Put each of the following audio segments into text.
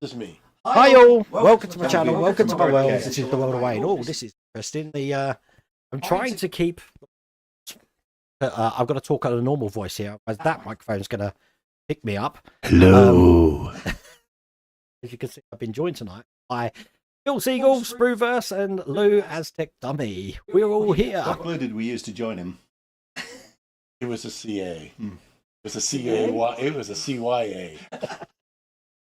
This is me. Hi all, welcome to my channel, welcome to my world. This is the world of Wayne. Oh, this is interesting. I'm trying to keep. I've got to talk at a normal voice here, as that microphone's going to pick me up. Hello. As you can see, I've been joined tonight by Phil Siegel, Spruverse, and Lou Aztec Dummy. We're all here. What glue did we use to join him? It was a CA. It was a CA. It was a CYA.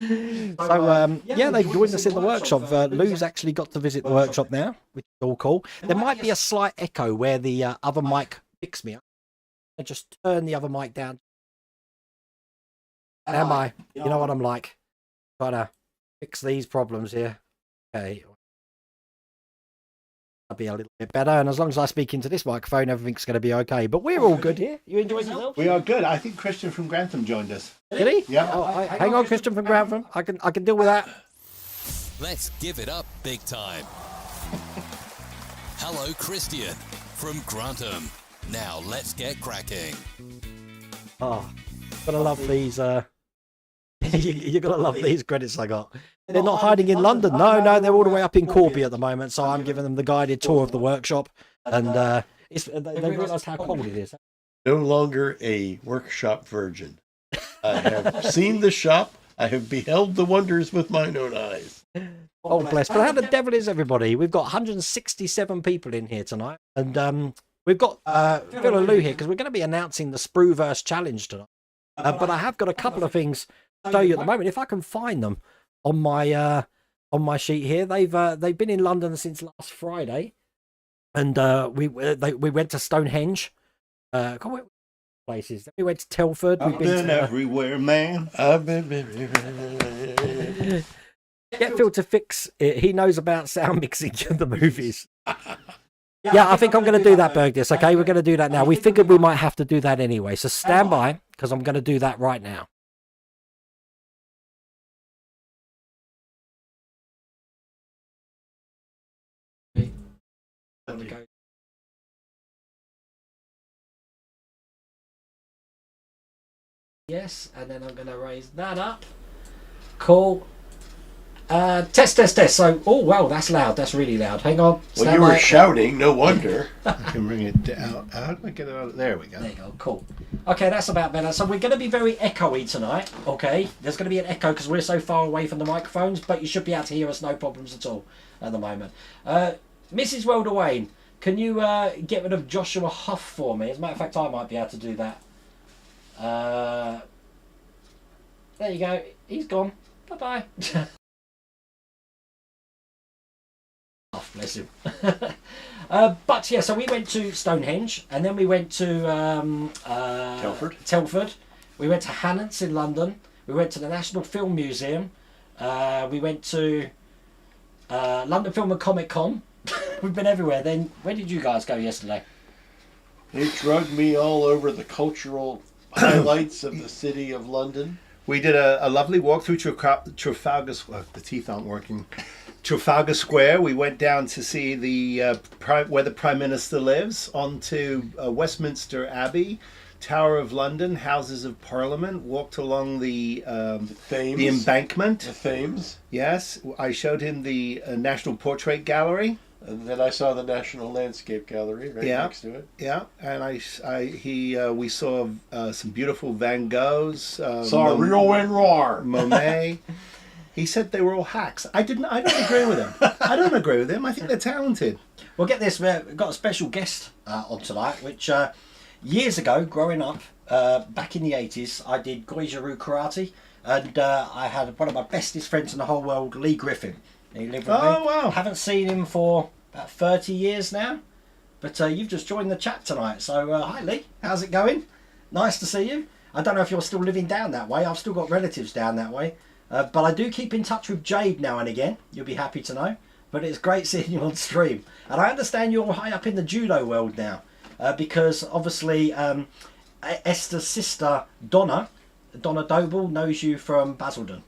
So yeah, they've joined us in the workshop. Lou's actually got to visit the workshop now, which is all cool. There might be a slight echo where the other mic picks me up. I just turn the other mic down. Am I? You know what I'm like? Trying to fix these problems here. Okay. I'll be a little bit better, and as long as I speak into this microphone, everything's going to be okay. But we're all good here. You enjoying yourself? We are good. I think Christian from Grantham joined us. Did he? Yeah. Oh, hang on, Christian from Grantham. I can deal with that. Let's give it up big time. Hello, Christian from Grantham. Now let's get cracking. Oh, gotta love these. You gotta love these credits I got. They're not hiding in London. No, they're all the way up in Corby at the moment. So I'm giving them the guided tour of the workshop, and they realise how cold it is. No longer a workshop virgin. I have seen the shop. I have beheld the wonders with mine own eyes. Oh, bless. But how the devil is everybody? We've got 167 people in here tonight. And we've got Phil and Lou here because we're going to be announcing the Spruverse Challenge tonight. But I have got a couple of things to show you at the moment. If I can find them on my sheet here. They've been in London since last Friday. And we went to Stonehenge. Places. We went to Telford. I've been everywhere, man. I've been. Get Phil to fix it. He knows about sound mixing in the movies. Yeah, I think I'm going to do that, Bergdis. Okay, we're going to do that now. We figured we might have to do that anyway. So stand by, because I'm going to do that right now. Yes, and then I'm going to raise that up. Cool. Test. So, oh, wow, that's loud. That's really loud. Hang on. Well, you were shouting. No wonder. I can bring it down. How do I get it out? There we go. There you go. Cool. Okay, that's about better. So we're going to be very echoey tonight. Okay, there's going to be an echo because we're so far away from the microphones, but you should be able to hear us no problems at all at the moment. Mrs. Welder Wayne, can you get rid of Joshua Huff for me? As a matter of fact, I might be able to do that. There you go. He's gone. Bye-bye. Oh, bless him. But yeah, so we went to Stonehenge, and then we went to Telford. We went to Hannants in London. We went to the National Film Museum. We went to London Film and Comic Con. We've been everywhere. Then where did you guys go yesterday? It drugged me all over the cultural highlights of the city of London. We did a lovely walk through Trafalgar Square. The teeth aren't working. Trafalgar Square. We went down to see where the Prime Minister lives, onto Westminster Abbey, Tower of London, Houses of Parliament. Walked along the embankment. The Thames. Yes, I showed him the National Portrait Gallery. And then I saw the National Landscape Gallery right next to it. Yeah, and we saw some beautiful Van Goghs. Saw Real Van Roar. Monet. He said they were all hacks. I don't agree with him. I don't agree with him. I think they're talented. Well, get this. We've got a special guest on tonight, which years ago, growing up, back in the 80s, I did Goijiru karate, and I had one of my bestest friends in the whole world, Lee Griffin. He lived with me. Wow. Haven't seen him for about 30 years now, but you've just joined the chat tonight. So hi Lee, how's it going? Nice to see you. I don't know if you're still living down that way. I've still got relatives down that way, but I do keep in touch with Jade now and again. You'll be happy to know. But it's great seeing you on stream, and I understand you're high up in the judo world now, because obviously Esther's sister Donna Doble knows you from Basildon,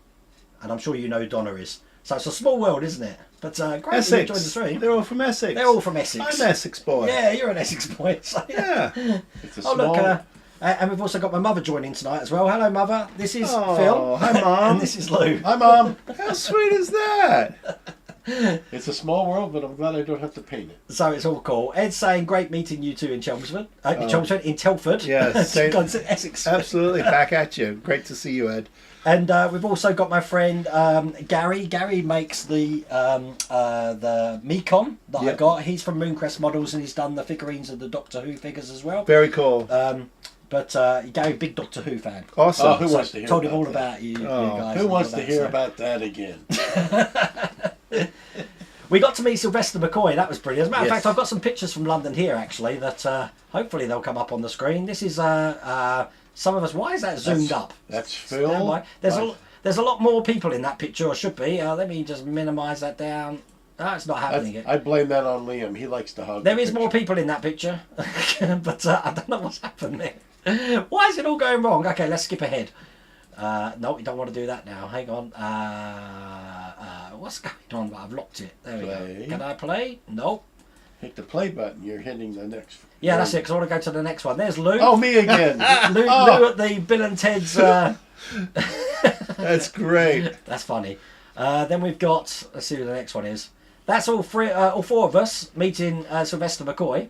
and I'm sure you know who Donna is. So it's a small world, isn't it? But great that you joined the stream. They're all from Essex. They're all from Essex. I'm an Essex boy. Yeah, you're an Essex boy. So, yeah. It's a small, And we've also got my mother joining tonight as well. Hello, Mother. This is Oh, Phil. hi, Mom. And this is Lou. Hi, Mom. How sweet is that? It's a small world, but I'm glad I don't have to paint it. So it's all cool. Ed's saying, great meeting you two in Chelmsford. In Telford. Yeah, same. Gone to Essex. Absolutely. Back at you. Great to see you, Ed. And we've also got my friend Gary. Gary makes the Mekon that I got. He's from Mooncrest Models, and he's done the figurines of the Doctor Who figures as well. Very cool. But Gary, big Doctor Who fan. Awesome. Oh, who wants to hear Told him about all that? about you guys. Who wants to hear about that again? We got to meet Sylvester McCoy. That was brilliant. As a matter of Yes. fact, I've got some pictures from London here, actually, that hopefully they'll come up on the screen. This is some of us. Why is that zoomed up? That's Phil. There's a lot more people in that picture, or should be. Let me just minimise that down. It's not happening yet. I blame that on Liam. He likes to hug. There is more people in that picture, but I don't know what's happened there. Why is it all going wrong? Okay, let's skip ahead. No, we don't want to do that now. Hang on. What's going on? I've locked it. There we go. Can I play? Nope. Hit the play button. You're hitting the next. Yeah, that's it, because I want to go to the next one. There's Lou. Oh, me again. Lou at the Bill and Ted's... That's great. That's funny. Then we've got... Let's see who the next one is. That's all four of us meeting Sylvester McCoy.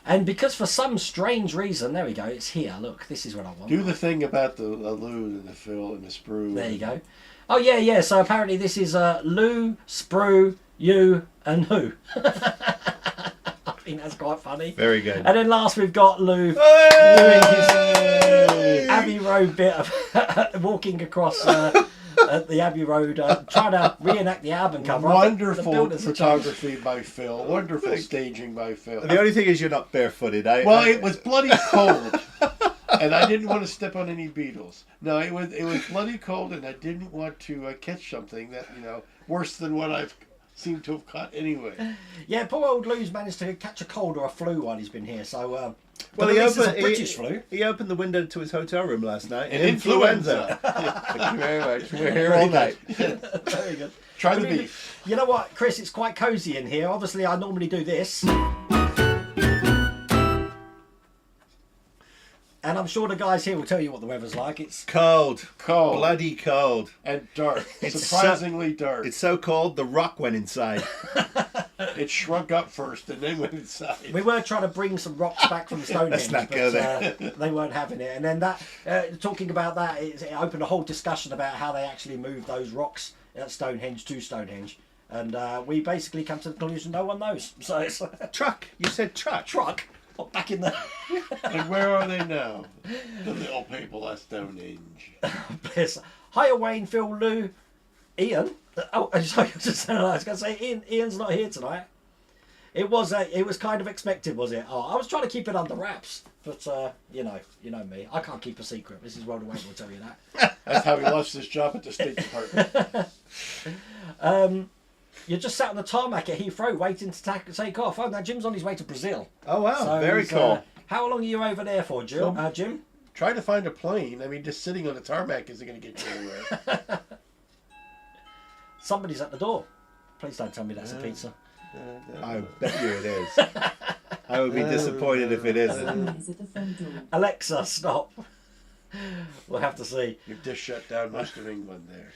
And because for some strange reason... There we go. It's here. Look, this is what I want. Do the thing about the Lou and the Phil and the Sprue. There you go. Oh, yeah. So apparently this is Lou, Sprue, you, and who? I think that's quite funny. Very good. And then last we've got Lou doing his Abbey Road bit of walking across the Abbey Road, trying to reenact the album cover. Wonderful photography by Phil. Wonderful staging by Phil. The only thing is you're not barefooted. It was bloody cold. And I didn't want to step on any beetles. No, it was bloody cold, and I didn't want to catch something that, worse than what I've seemed to have caught anyway. Yeah, poor old Lou's managed to catch a cold or a flu while he's been here. So, well, it's a British flu. He opened the window to his hotel room last night. Influenza. Thank you very much. We're here all night. Very good. Try the beef. You know what, Chris? It's quite cosy in here. Obviously, I normally do this. And I'm sure the guys here will tell you what the weather's like. It's cold. Bloody cold. And dark. It's surprisingly dark. It's so cold, the rock went inside. It shrunk up first and then went inside. We were trying to bring some rocks back from Stonehenge, Let's not go there. They weren't having it. And then that, talking about that, it opened a whole discussion about how they actually moved those rocks at Stonehenge to Stonehenge. And we basically come to the conclusion no one knows. So it's truck. You said truck. Truck. Back in the... And where are they now? The little people at Stonehenge. Bless. Hiya, Wayne, Phil, Lou, Ian. Oh, sorry, I was going to say Ian's not here tonight. It was kind of expected, was it? Oh, I was trying to keep it under wraps, but you know me. I can't keep a secret. Mrs. World Away will tell you that. That's how he lost his job at the State Department. You're just sat on the tarmac at Heathrow waiting to take off. Oh, now Jim's on his way to Brazil. Oh, wow. So very cool. How long are you over there for, Jim? Try to find a plane. I mean, just sitting on the tarmac isn't going to get you anywhere. Somebody's at the door. Please don't tell me that's a pizza. I bet you it is. I would be disappointed if it isn't. Alexa, stop. We'll have to see. You've just shut down most of England there.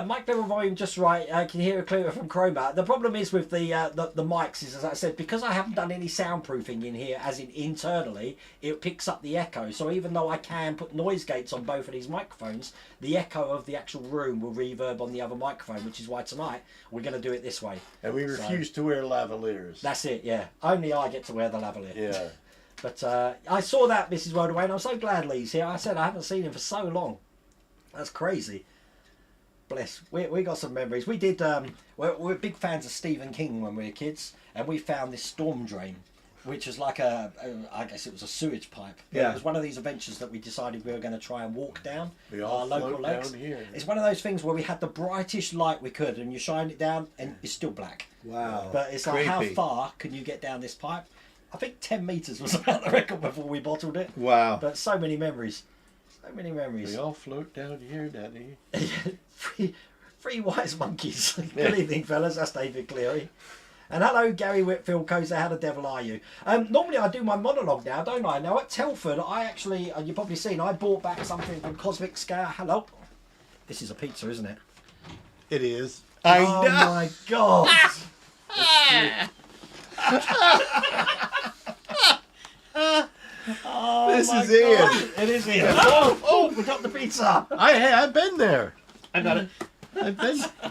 Mic level volume just right. Can you hear it clearer from Chroma? The problem is with the mics is, as I said, because I haven't done any soundproofing in here, as in internally, it picks up the echo. So even though I can put noise gates on both of these microphones, the echo of the actual room will reverb on the other microphone, which is why tonight we're going to do it this way. And we refuse to wear lavaliers. That's it, yeah. Only I get to wear the lavalier. Yeah. But I saw that, Mrs. Worldaway, and I'm so glad Lee's here. I said I haven't seen him for so long. That's crazy. Bless. We got some memories. We did. We're big fans of Stephen King when we were kids, and we found this storm drain, which was like I guess it was a sewage pipe. Yeah. It was one of these adventures that we decided we were going to try and walk down We all our local float lakes. down here. It's one of those things where we had the brightest light we could, and you shine it down, and it's still black. Wow. But it's like, how Creepy. far can you get down this pipe? I think 10 metres was about the record before we bottled it. Wow. But so many memories. So many memories. We all float down here, Daddy. Three wise monkeys. Good evening, fellas. That's David Cleary. And hello, Gary Whitfield, Koza, how the devil are you? Normally I do my monologue now, don't I? Now at Telford, I actually, you've probably seen, I bought back something from Cosmic Scare. Hello. This is a pizza, isn't it? It is. Oh my God. Oh, This my is Ian. God. It is Ian. Oh, we got the pizza. I've been there. I got it.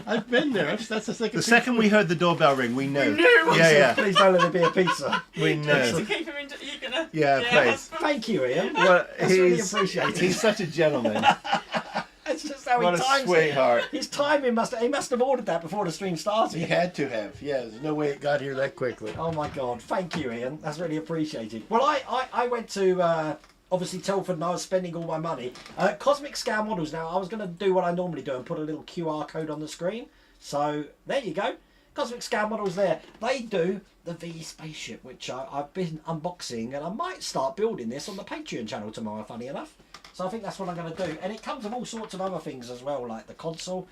I've been there. That's the second. The second we heard the doorbell ring, we knew. Yeah. Please don't let it be a pizza. We know. To keep him in, you're gonna. Yeah, please. Thank you, Ian. Well, That's really appreciated. he's such a gentleman. That's just how What he a times sweetheart. it. His timing he must have ordered that before the stream started. He had to have. Yeah, there's no way it got here that quickly. Oh my God, thank you, Ian. That's really appreciated. Well, I went to obviously Telford and I was spending all my money. Cosmic Scale Models. Now, I was going to do what I normally do and put a little QR code on the screen. So there you go. Cosmic Scale Models there. They do the V spaceship, which I've been unboxing, and I might start building this on the Patreon channel tomorrow, funny enough. So I think that's what I'm going to do. And it comes with all sorts of other things as well, like the console.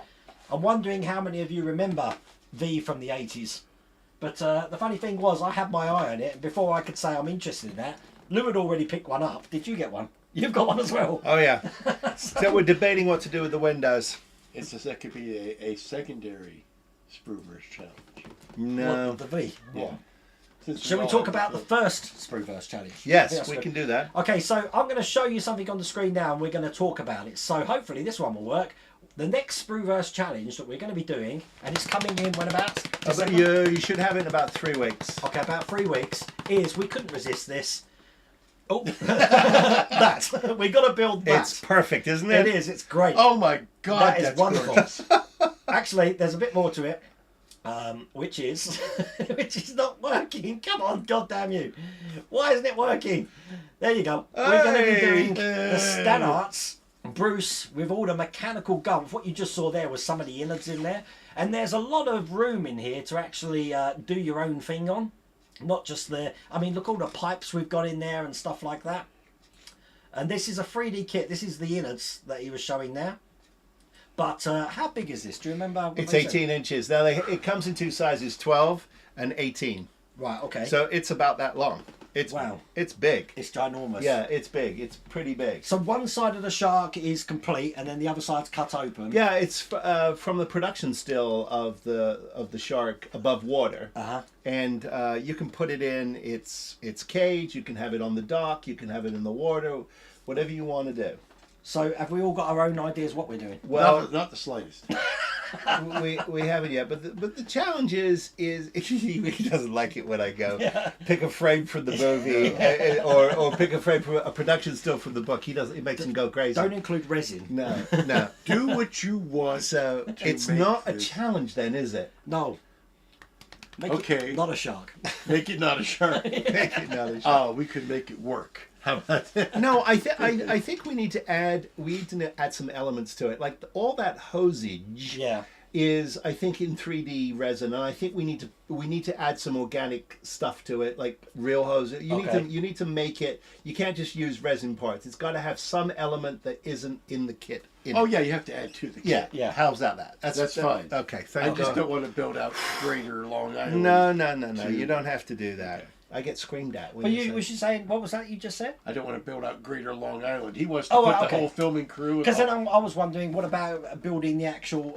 I'm wondering how many of you remember V from the 80s. But the funny thing was, I had my eye on it, and before I could say I'm interested in that, Lou had already picked one up. Did you get one? You've got one as well. Oh, yeah. So we're debating what to do with the windows. That could be a secondary Spruverse challenge. No. What, the V? Yeah. Since Shall we all talk have about the the- first Spruverse challenge? I think Yes, that's we good. can do that. Okay, so I'm going to show you something on the screen now, and we're going to talk about it. So hopefully this one will work. The next Spruverse challenge that we're going to be doing, and it's coming in when about? But December? you should have it in about 3 weeks. Okay, about 3 weeks, is we couldn't resist this. Oh, that. We got to build that. It's perfect, isn't it? It is, it's great. Oh my God, That is that's wonderful. gorgeous. Actually, there's a bit more to it, which is which is not working. Come on, goddamn you! Why isn't it working? There you go. We're going to be doing the Stanarts Bruce with all the mechanical guns. What you just saw there was some of the innards in there, and there's a lot of room in here to actually do your own thing on. Not just the. I mean, look all the pipes we've got in there and stuff like that. And this is a 3D kit. This is the innards that he was showing there. But how big is this? Do you remember? What It's they said? 18 inches. Now, it comes in 2 sizes, 12 and 18. Right, okay. So it's about that long. It's Wow. It's big. It's ginormous. Yeah, it's big. It's pretty big. So one side of the shark is complete, and then the other side's cut open. Yeah, it's from the production still of the shark above water, and you can put it in its cage. You can have it on the dock. You can have it in the water, whatever you want to do. So have we all got our own ideas what we're doing? Well, Not the slightest. we haven't yet, but the challenge is he doesn't like it when I go pick a frame from the movie or pick a frame from a production still from the book. It makes him go crazy. Don't include resin. No. Do what you want. So it's make not a this. challenge then, is it? No. Make Okay. it not a shark. Make it not a shark. Make it not a challenge. Oh, we could make it work. How about that? No, I think we need to add some elements to it. Like all that hosage Yeah. is, I think, in 3D resin, and I think we need to add some organic stuff to it, like real hose. You need to make it. You can't just use resin parts. It's got to have some element that isn't in the kit. Oh yeah, you have to add to the kit. Yeah, Yeah. How's that? That's fine. Okay, I thank just God. don't want to build out Greater Long Island. No. You don't have to do that. I get screamed at. When But you say- was you saying, what was that you just said? I don't want to build out Greater Long Island. He wants to Oh, put right, the okay. whole filming crew. Because then I was wondering, what about building the actual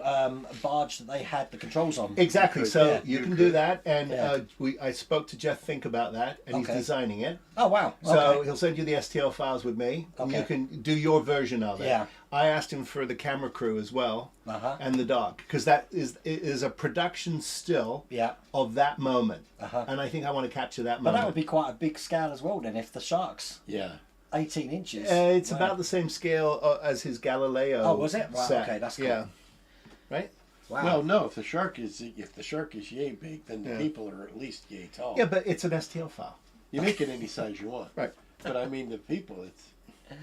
barge that they had the controls on? Exactly. could, So yeah. you You can could. do that, and Yeah. I spoke to Jeff Fink about that, and Okay. he's designing it. Oh, wow. So Okay. he'll send you the STL files with me, and Okay. you can do your version of it. Yeah. I asked him for the camera crew as well, Uh-huh. and the dog, because that is a production still Yeah. of that moment, Uh-huh. and I think I want to capture that But moment. that would be quite a big scale as well then, if the shark's Yeah. 18 inches. It's Wow. about the same scale as his Galileo. Oh, was it? Right, set. okay, that's cool. Yeah. Right. Wow. Well, no. If the shark is yay big, then the Yeah. people are at least yay tall. Yeah, but it's an STL file. You make it any size you want. Right. But I mean, the people.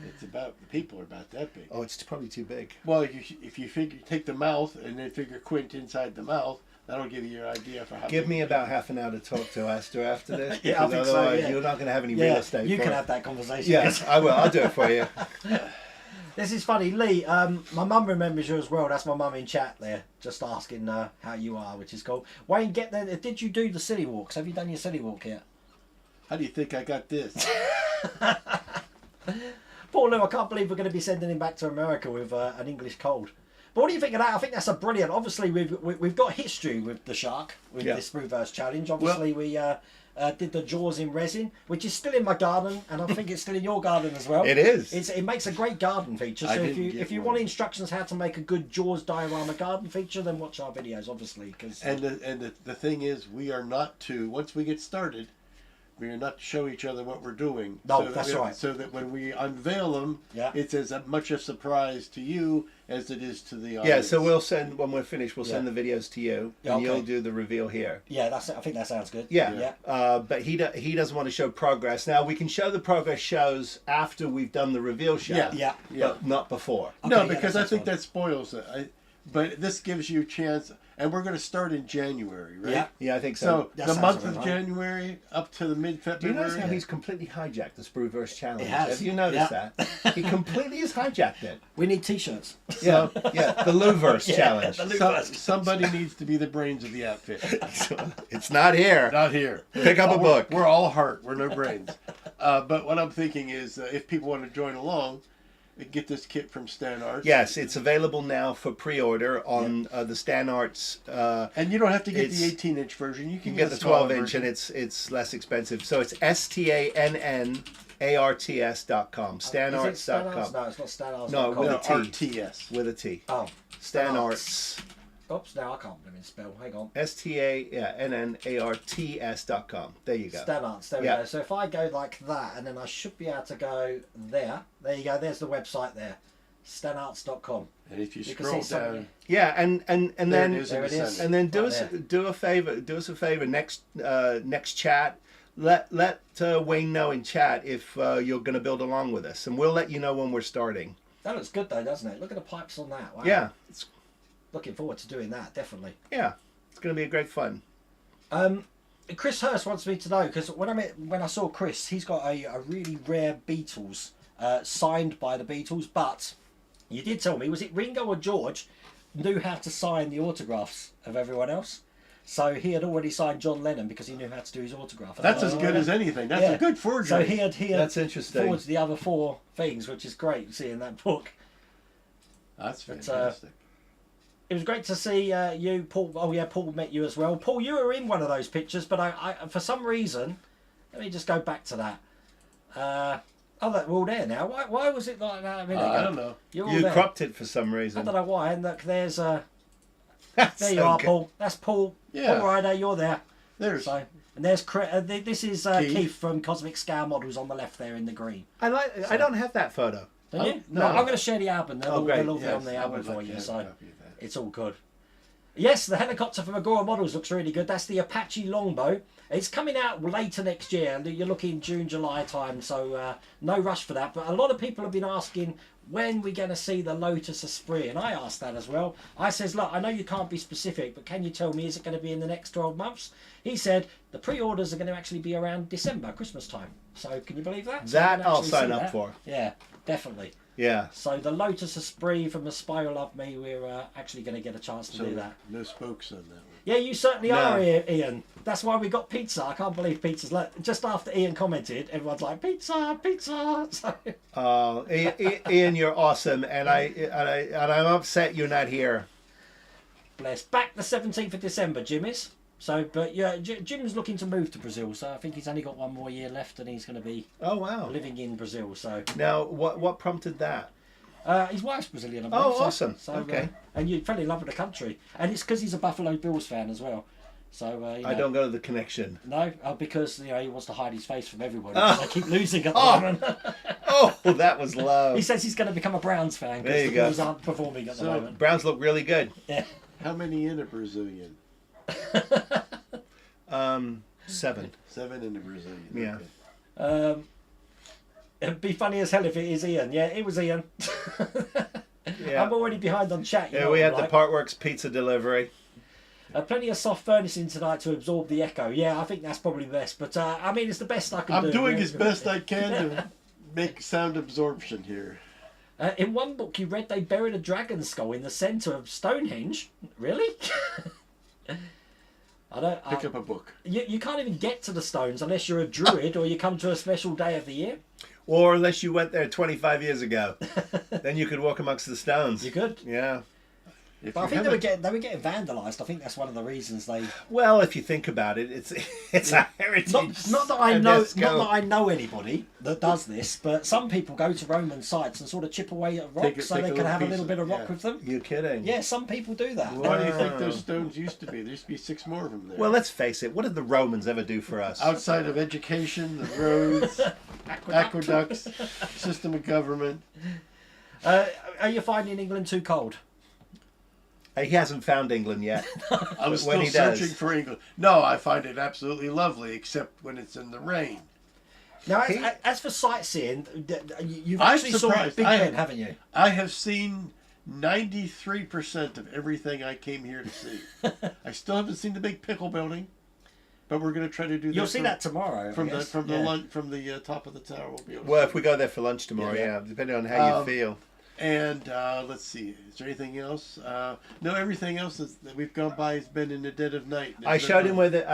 It's about the people are about that big. Oh, it's probably too big. Well, if you figure take the mouth and then figure quint inside the mouth, that'll give you your idea for how. Give big me about half an hour to talk to Astor after this. Yeah, I because think so, otherwise yeah. You're not going to have any real Yeah, estate. you for can it. have that conversation. Yes, I will. I'll do it for you. This is funny, Lee. My mum remembers you as well. That's my mum in chat there, just asking how you are, which is cool. Wayne, get there. Did you do the silly walks? Have you done your silly walk yet? How do you think I got this? Poor Lou, I can't believe we're going to be sending him back to America with an English cold. But what do you think of that? I think that's a brilliant. Obviously, we've got history with the shark with this Spruverse challenge. Obviously, we did the Jaws in resin, which is still in my garden, and I think it's still in your garden as well. It is. It makes a great garden feature. So if you want instructions how to make a good Jaws diorama garden feature, then watch our videos, obviously. And the thing is, we are not to, once we get started, we are not to show each other what we're doing. No, that's right. So that when we unveil them, it's as much a surprise to you as it is to the audience. Yeah, so we'll send, when we're finished, we'll send the videos to you, and you'll do the reveal here. Yeah, I think that sounds good. Yeah. But he doesn't want to show progress. Now, we can show the progress shows after we've done the reveal show. But not before. Okay, no, because I think that spoils it. But this gives you a chance, and we're going to start in January, right? Yeah, I think so. So the month of January up to the mid-February. Do you notice how he's completely hijacked the Spruverse challenge? He has. Have you noticed that? He completely has hijacked it. We need T-shirts. Yeah, the Luverse challenge. Somebody needs to be the brains of the outfit. It's not here. Not here. Pick up a book. We're all heart. We're no brains. But what I'm thinking is, if people want to join along, get this kit from Stan Arts. Yes, it's available now for pre-order on the Stan Arts. And you don't have to get the 18-inch version. You can get the 12-inch, and it's less expensive. So it's STANNARTS.com. StanArts.com. No, it's not Stan Arts. No, with a T. RTS. With a T. Oh, Stan Arts. Oops, now I can't even spell. Hang on. STANNARTS.com. There you go. Stan Arts. There we go. So if I go like that, and then I should be able to go there. There you go. There's the website there. StanArts.com. And if you scroll down, and then there it is. And then do us a favor. Next chat. Let Wayne know in chat if you're going to build along with us, and we'll let you know when we're starting. That looks good though, doesn't it? Look at the pipes on that. Wow. Yeah. Looking forward to doing that, definitely. Yeah, it's going to be a great fun. Chris Hurst wants me to know, because when I saw Chris, he's got a really rare Beatles signed by the Beatles, but you did tell me, was it Ringo or George knew how to sign the autographs of everyone else? So he had already signed John Lennon because he knew how to do his autograph. That's as good as anything. That's a good forgery. So he had That's interesting. forged the other 4 things, which is great seeing that book. That's fantastic. It was great to see you, Paul. Oh yeah, Paul met you as well. Paul, you were in one of those pictures, but I for some reason, let me just go back to that. We're all there now. Why was it like that a minute ago? I don't know. You cropped it for some I reason. don't know why. And look, there's there So you are, good. Paul. That's Paul. Yeah. Paul Ryder, you're there. There's And there's this is Keith from Cosmic Scale Models on the left there in the green. I don't have that photo. Don't you? no. I'm going to share the album. They'll great. all be on the I album would for like you. to So have a copy of that. it's all good. Yes, the helicopter from Agora Models looks really good. That's the Apache Longbow. It's coming out later next year. You're looking June, July time, so no rush for that. But a lot of people have been asking when we're going to see the Lotus Esprit, and I asked that as well. I says, look, I know you can't be specific, but can you tell me, is it going to be in the next 12 months? He said the pre-orders are going to actually be around December, Christmas time. So can you believe that? So That you can I'll actually sign see up that. for. Yeah, definitely. Yeah. So the Lotus Esprit from Aspire Love Me, we're actually going to get a chance to do that. No spokes on that one. Yeah, you certainly are, Ian. That's why we got pizza. I can't believe pizza's just after Ian commented, everyone's like pizza, pizza. So. Ian, you're awesome, and I'm upset you're not here. Bless. Back the 17th of December, Jim is. So, but yeah, Jim's looking to move to Brazil, so I think he's only got 1 more year left, and he's going to be living in Brazil. So now, what prompted that? His wife's Brazilian, I believe. Oh, awesome. So, okay. And you fell in love with the country, and it's because he's a Buffalo Bills fan as well. So I don't go to the connection. No, because he wants to hide his face from everybody. Because they keep losing at the moment. Oh, that was low. He says he's going to become a Browns fan because the Bills aren't performing at the moment. Browns look really good. Yeah. How many in a Brazilian? 7. 7 in the Brazilian. Yeah. Okay. It'd be funny as hell if it is Ian. Yeah, it was Ian. Yeah. I'm already behind on chat. Yeah, we had the Partworks pizza delivery. Plenty of soft furnishing tonight to absorb the echo. Yeah, I think that's probably best. But I mean, it's the best I can do. I'm doing as best I can to make sound absorption here. In one book you read they buried a dragon skull in the centre of Stonehenge. Really? I don't. Pick up a book. You can't even get to the stones unless you're a druid or you come to a special day of the year. Or unless you went there 25 years ago, then you could walk amongst the stones. You could. Yeah. But I think they were getting vandalised. I think that's one of the reasons they. Well, if you think about it, it's a heritage. Not that I know. UNESCO. Not that I know anybody that does this, but some people go to Roman sites and sort of chip away at rocks so they can have a little bit of rock with them. You're kidding. Yeah, some people do that. Why do you think those stones used to be? There used to be 6 more of them there. Well, let's face it. What did the Romans ever do for us? Outside of education, the roads, aqueducts, system of government. Are you finding England too cold? He hasn't found England yet. I was When still he searching does. for England. No, I find it absolutely lovely, except when it's in the rain. Now, as for sightseeing, you've I'm actually saw surprised. Big Ben, haven't you? I have seen 93% of everything I came here to see. I still haven't seen the big pickle building, but we're going to try to do that. You'll see that tomorrow. from the top of the tower. We'll be able to Well, see if we go there for lunch tomorrow, Yeah. depending on how you feel. And let's see, is there anything else? No, everything else that we've gone by has been in the dead of night. I showed him where the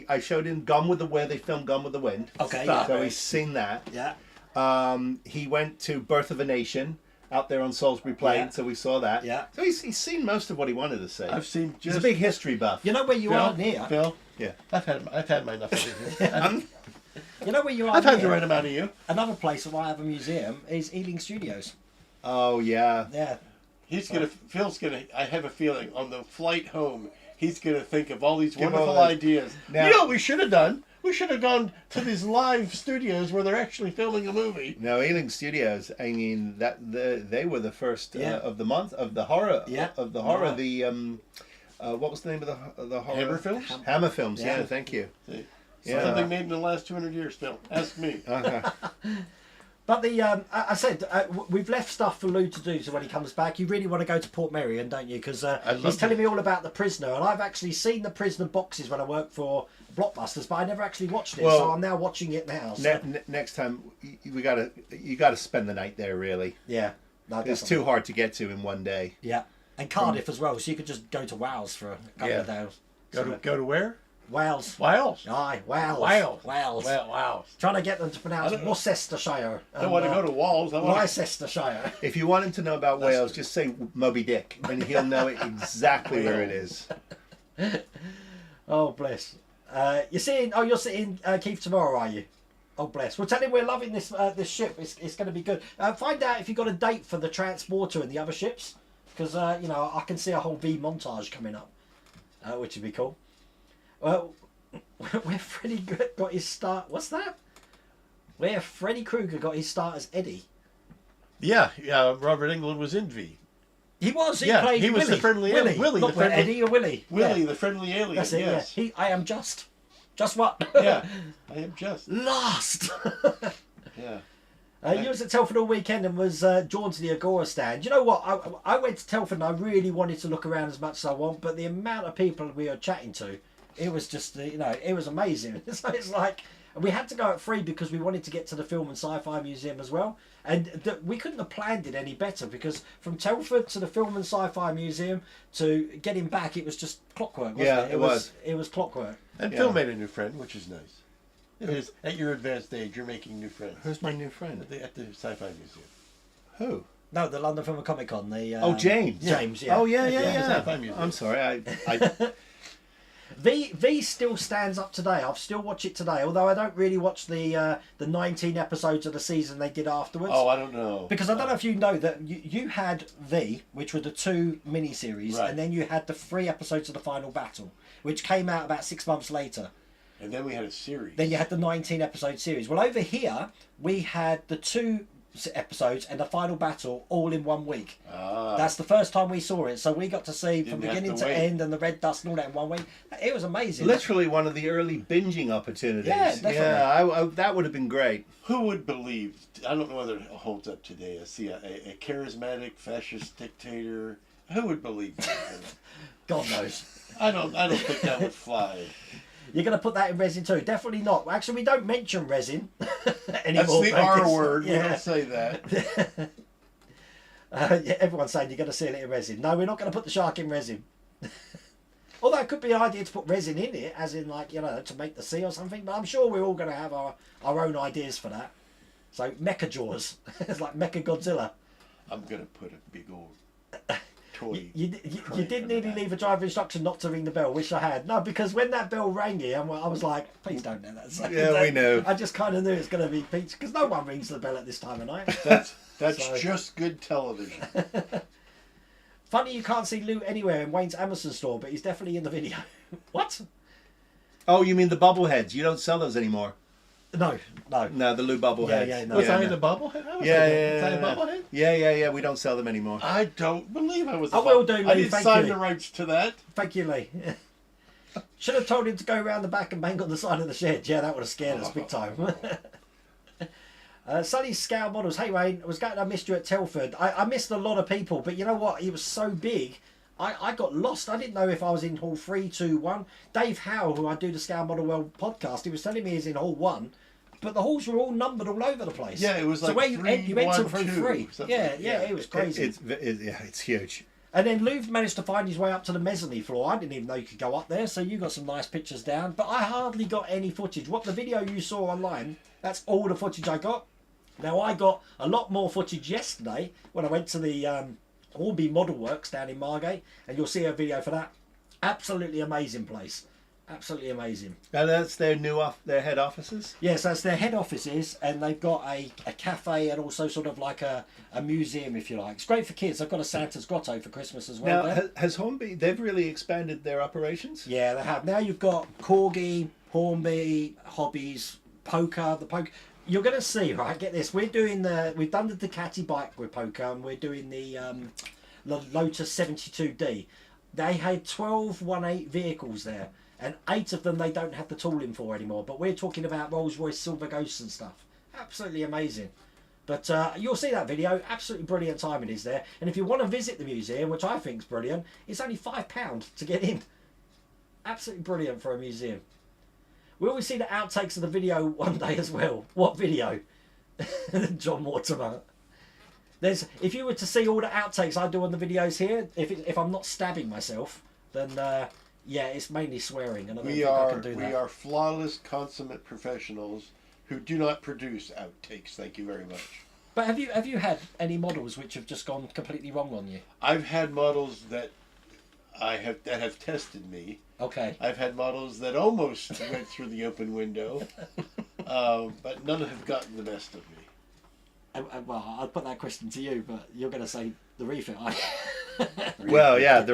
I showed him where they filmed Gone with the Wind. Okay, Stop. So he's seen that. Yeah. He went to Birth of a Nation out there on Salisbury Plain, Yeah. so we saw that. Yeah. So he's seen most of what he wanted to see. I've seen He's just a big history buff. You know where you are near? Phil. Yeah. I've had my enough of it. You know where you are I've had the near? right amount of you. Another place where I have a museum is Ealing Studios. Oh yeah. Yeah. Phil's gonna. I have a feeling on the flight home, he's gonna think of all these Give wonderful all those- ideas. Now- You know what we should have done? We should have gone to these live studios where they're actually filming a movie. No, Ealing Studios. I mean they were the first Yeah. of the month of the horror. Yeah. Of the horror. Yeah. The what was the name of the horror? Hammer Films? Hammer Films. Yeah. Yeah. Thank you. See? Yeah. Something made in the last 200 years, Phil. Ask me. But I said we've left stuff for Lou to do. So when he comes back, you really want to go to Port Merion, don't you? Because he's telling me all about The Prisoner, and I've actually seen The Prisoner boxes when I worked for Blockbusters, but I never actually watched it. Well, so I'm now watching it now. So. Next time you gotta spend the night there. Really, Yeah, no, it's definitely. too hard to get to in one day. Yeah, and Cardiff as well. So you could just go to Wales for a couple of days. Go to where? Wales. Wales. Aye, Wales. Wales. Wales. Wow. Trying to get them to pronounce I don't know. Worcestershire. I don't want to go to Walls. I want Leicestershire. If you want him to know about Wales, just say Moby Dick, and he'll know exactly where it is. Oh bless. You're seeing Keith tomorrow, are you? Oh bless. Well, tell him we're loving this ship. It's going to be good. Find out if you've got a date for the transporter and the other ships, because I can see a whole V montage coming up, which would be cool. Well, where Freddy got his start. What's that? Where Freddy Krueger got his start as Eddie. Yeah. Robert Englund was in V. He was. He Yeah, played he was Willie. the friendly Willie. alien. Willie, Not the friendly- Eddie or Willie. Willie, Yeah. the friendly alien. That's it. Yes. Yeah. I am just what? Yeah. I am just. Last. Yeah. You was at Telford all weekend and was drawn to the Agora stand. You know what? I went to Telford and I really wanted to look around as much as I want, but the amount of people we were chatting to, it was just, it was amazing. So it's like, we had to go at 3 because we wanted to get to the Film and Sci-Fi Museum as well. And we couldn't have planned it any better because from Telford to the Film and Sci-Fi Museum to getting back, it was just clockwork, wasn't it? It was. It was clockwork. And Phil made a new friend, which is nice. It is, at your advanced age, you're making new friends. Who's my new friend? At the Sci-Fi Museum. Who? No, the London Film and Comic Con. James. James, yeah. Oh yeah. Sci-Fi Museum. I'm sorry. I V still stands up today. I've still watched it today, although I don't really watch the 19 episodes of the season they did afterwards. Oh, I don't know. Because I don't know if you know that you had V, which were the 2 miniseries, Right. and then you had the 3 episodes of the final battle, which came out about 6 months later. And then we had a series. Then you had the 19 episode series. Well, over here we had the 2 episodes and the final battle all in 1 week. That's the first time we saw it, so we got to see from Didn't have beginning to to wait. end and the red dust and all that in 1 week. It was amazing. literally one of the early binging opportunities. Yeah, definitely. Yeah, that would have been great. Who would believe? I don't know whether it holds up today. I see a charismatic fascist dictator. Who would believe that? God knows. I don't think that would fly. You're going to put that in resin too? Definitely not. Actually, we don't mention resin anymore. That's the I R guess. word. We Yeah. don't say that. Yeah, everyone's saying you're going to seal it in resin. No, we're not going to put the shark in resin. Although it could be an idea to put resin in it, as in like, you know, to make the sea or something. But I'm sure we're all going to have our own ideas for that. So Mecha Jaws. It's like Mecha Godzilla. I'm going to put a big old toy. You did nearly leave a driver instruction not to ring the bell. Wish I had. No, because when that bell rang here, I was like, please don't do that. So Yeah, we know. I just kind of knew it's going to be Peach, because no one rings the bell at this time of night. That's So- just good television. Funny you can't see Lou anywhere in Wayne's Amazon store, but he's definitely in the video. What? Oh, you mean the bubbleheads? You don't sell those anymore. No. No, the Lou bubbleheads. Yeah, no. Was I no. in the bubblehead? I was Yeah, in yeah, was I yeah, a bubblehead? Yeah. We don't sell them anymore. I don't believe I was. I will do, I Lee, didn't thank sign you. the rights to that. Thank you, Lee. Should have told him to go around the back and bang on the side of the shed. Yeah, that would have scared us big time. Sonny's Scout Models. Hey, Wayne. I missed you at Telford. I missed a lot of people, but you know what? It was so big. I got lost. I didn't know if I was in Hall 3, 2, 1. Dave Howe, who I do the Scout Model World podcast, he was telling me he's in Hall 1. But the halls were all numbered all over the place. Yeah, it was so like where three, you enter one, through two, 3. something Yeah, like yeah, that. it was crazy. It's huge. And then Lou managed to find his way up to the mezzanine floor. I didn't even know you could go up there, so you got some nice pictures down. But I hardly got any footage. What the video you saw online, that's all the footage I got. Now, I got a lot more footage yesterday when I went to the Hornby Model Works down in Margate, and you'll see a video for that. Absolutely amazing place. Absolutely amazing. And that's their their head offices? Yes, that's their head offices, and they've got a cafe and also sort of like a museum, if you like. It's great for kids. They've got a Santa's Grotto for Christmas as well. Now, there. has Hornby, they've really expanded their operations? Yeah, they have. Now you've got Corgi, Hornby, Hobbies, Poker. The Poker. You're going to see, right? Get this. We've done the Ducati bike with Poker, and we're doing the Lotus 72D. They had 12 1.8 vehicles there, and 8 of them they don't have the tooling for anymore. But we're talking about Rolls-Royce Silver Ghosts and stuff. Absolutely amazing. But you'll see that video. Absolutely brilliant time it is there. And if you want to visit the museum, which I think is brilliant, it's only £5 to get in. Absolutely brilliant for a museum. Will we see the outtakes of the video one day as well? What video? John Mortimer. If you were to see all the outtakes I do on the videos here, if I'm not stabbing myself, then yeah, it's mainly swearing, and I don't think I can do that. We are flawless, consummate professionals who do not produce outtakes. Thank you very much. But have you had any models which have just gone completely wrong on you? I've had models that have tested me. Okay. I've had models that almost went through the open window, but none have gotten the best of me. Well, I'd put that question to you, but you're going to say the refit. Well, yeah, the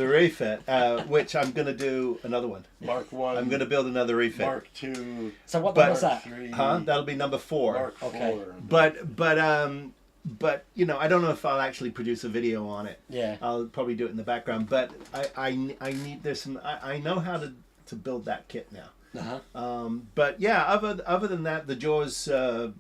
refit, which I'm going to do another one. Mark 1. I'm going to build another refit. Mark 2. So what But- was that? 3. That'll be number 4. Mark 4. Okay. But you know, I don't know if I'll actually produce a video on it. Yeah. I'll probably do it in the background. But I need I know how to build that kit now. Uh-huh. But yeah, other than that, the Jaws The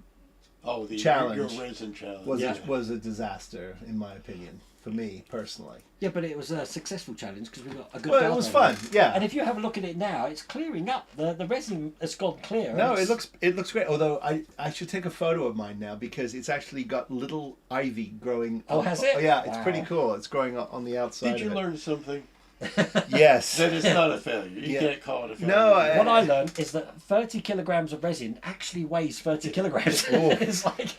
challenge your resin challenge was a disaster in my opinion, for me personally. Yeah, but it was a successful challenge because we got a good. Well, it dart was on fun, yeah. And if you have a look at it now, it's clearing up. The resin has gone clear. No, and it looks great. Although I should take a photo of mine now because it's actually got little ivy growing. Oh, up. has it? Yeah, it's Wow. pretty cool. It's growing up on the outside. Did you of it. learn something? Yes. That is not a failure. You Yeah. can't call it a failure. No, What I learned is that 30 kilograms of resin actually weighs 30 kilograms. It's like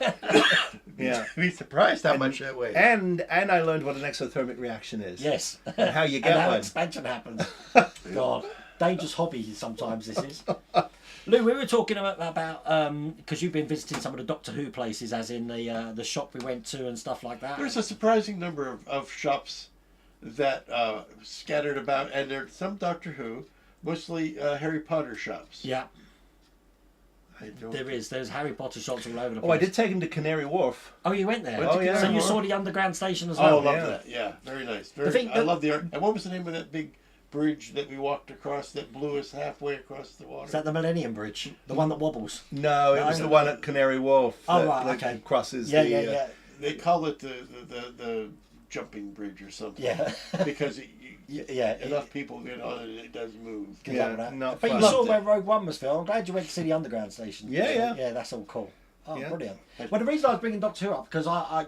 Yeah. You'd be surprised how much that weighs. And I learned what an exothermic reaction is. yes, And how you and get how one. expansion happens. God, dangerous hobby sometimes this is. Lou, we were talking about because you've been visiting some of the Doctor Who places, as in the shop we went to and stuff like that. There's a surprising number of shops that scattered about, and there's some Doctor Who, mostly Harry Potter shops. Yeah, I don't there's Harry Potter shops all over the place. Oh, I did take him to Canary Wharf. Oh, you went there. Went to Oh, yeah. So Canary you Wharf. saw the underground station as Oh, I well. love yeah. that. Yeah, very nice. thing I that- love the art. And what was the name of that big bridge that we walked across that blew us halfway across the water? Is that the Millennium Bridge, the one that wobbles? No, it was the one at Canary Wharf. Oh, that, right, that okay. crosses Yeah, the. yeah, yeah, They call it the jumping bridge or something. yeah, Because yeah. enough people get on it, it does move. Good Yeah, luck with that. not But you fun. saw Loved where it. Rogue One was filmed. I'm glad you went to see the underground station. Yeah, yeah. Yeah, that's all cool. Oh, Yeah. brilliant. Well, the reason I was bringing Doctor Who up, because I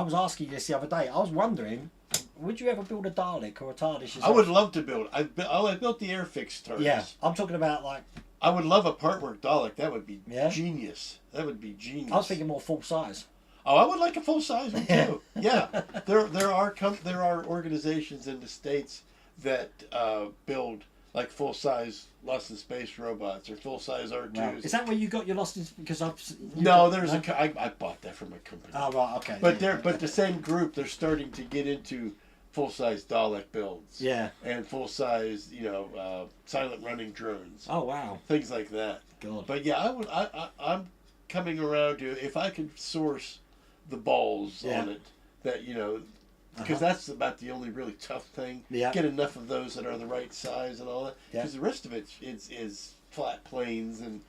was asking you this the other day, I was wondering, would you ever build a Dalek or a TARDIS yourself? I would love to build. I built the Airfix TARDIS. Yeah, I'm talking about like... I would love a part work Dalek. That would be Yeah? genius. That would be genius. I was thinking more full size. Oh, I would like a full size one too. Yeah, there are organizations in the States that build like full size Lost in Space robots or full size R2s. Wow. Is that where you got your Lost in... Because I bought that from a company. Oh, right, okay. But the same group, they're starting to get into full size Dalek builds. Yeah. And full size, silent running drones. Oh, wow. Things like that. God. But yeah, I'm coming around to, if I could source the balls Yeah. on it, that because that's about the only really tough thing. Yeah. Get enough of those that are the right size and all that. Yeah. Because the rest of it is flat planes and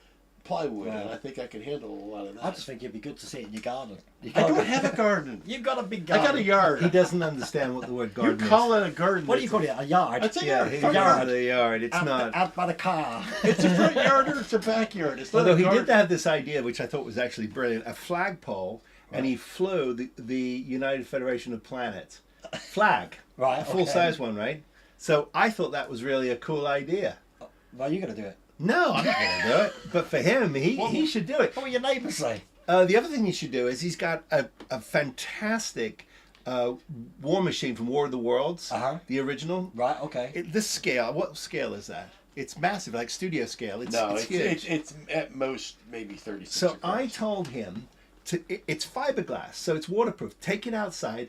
plywood, and Right. I think I can handle a lot of that. I just think it'd be good to see it in your garden. I don't have a garden. You've got a big I garden. got a yard. He doesn't understand what the word You garden call it a garden. What do you call it? A yard? It's a Yeah, yard. he Front yard. yard. The yard. It's not. Out by the car. It's a front yard or it's a backyard. It's not Although a he garden. did have this idea, which I thought was actually brilliant, a flagpole, and he flew the United Federation of Planets flag, Right, a full size one, right? So I thought that was really a cool idea. Well, you're going to do it. No, I'm not going to do it. But for him, he should do it. What will your neighbours say? The other thing you should do is he's got a fantastic war machine from War of the Worlds, Uh-huh. the original. Right, okay. This scale, what scale is that? It's massive, like studio scale. It's No, huge. it's at most maybe 36. So across. I told him it's fiberglass, so it's waterproof. Take it outside,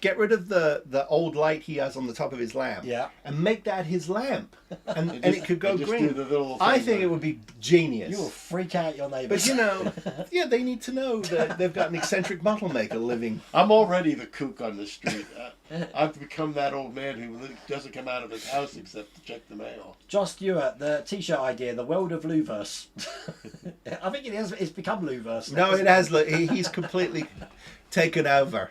get rid of the old light he has on the top of his lamp, Yeah. and make that his lamp, and just- it could go and just green. do the little I thing think there. it would be genius. You will freak out your neighbours. But yeah, they need to know that they've got an eccentric bottle maker living. I'm already the kook on the street. I've become that old man who doesn't come out of his house except to check the mail. Josh Stewart, the t-shirt idea, the world of Luverse. I think it's become Luverse. No, it has. He's completely taken over.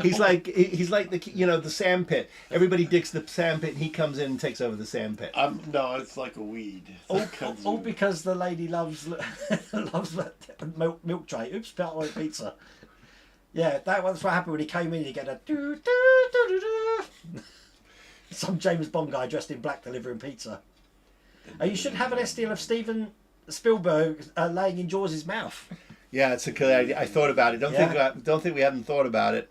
He's like the sand pit. Everybody digs the sand pit, and he comes in and takes over the sand pit. No, it's like a weed. It's All, like kudzu. all because the lady loves milk tray. Oops, felt like pizza. Yeah, that was what happened when he came in. He get a doo, doo, doo, doo, doo. Some James Bond guy dressed in black delivering pizza. You should have an STL of Steven Spielberg laying in Jaws' mouth. Yeah, it's a good idea. I thought about it. Don't think we haven't thought about it.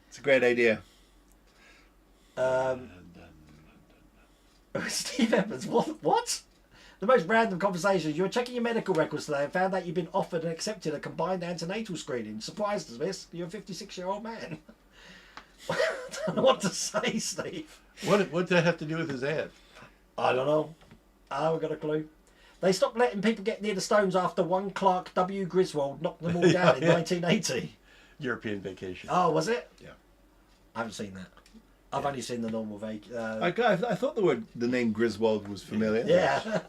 It's a great idea. Steve Evans, what? The most random conversations. You were checking your medical records today and found out you've been offered and accepted a combined antenatal screening. Surprised as this? You're a 56-year-old man. I don't know what to say, Steve. What does that have to do with his ad? I don't know. I haven't got a clue. They stopped letting people get near the stones after one Clark W. Griswold knocked them all down in 1980. European Vacation. Oh, was it? Yeah. I haven't seen that. I've only seen the normal I thought the name Griswold was familiar. yeah.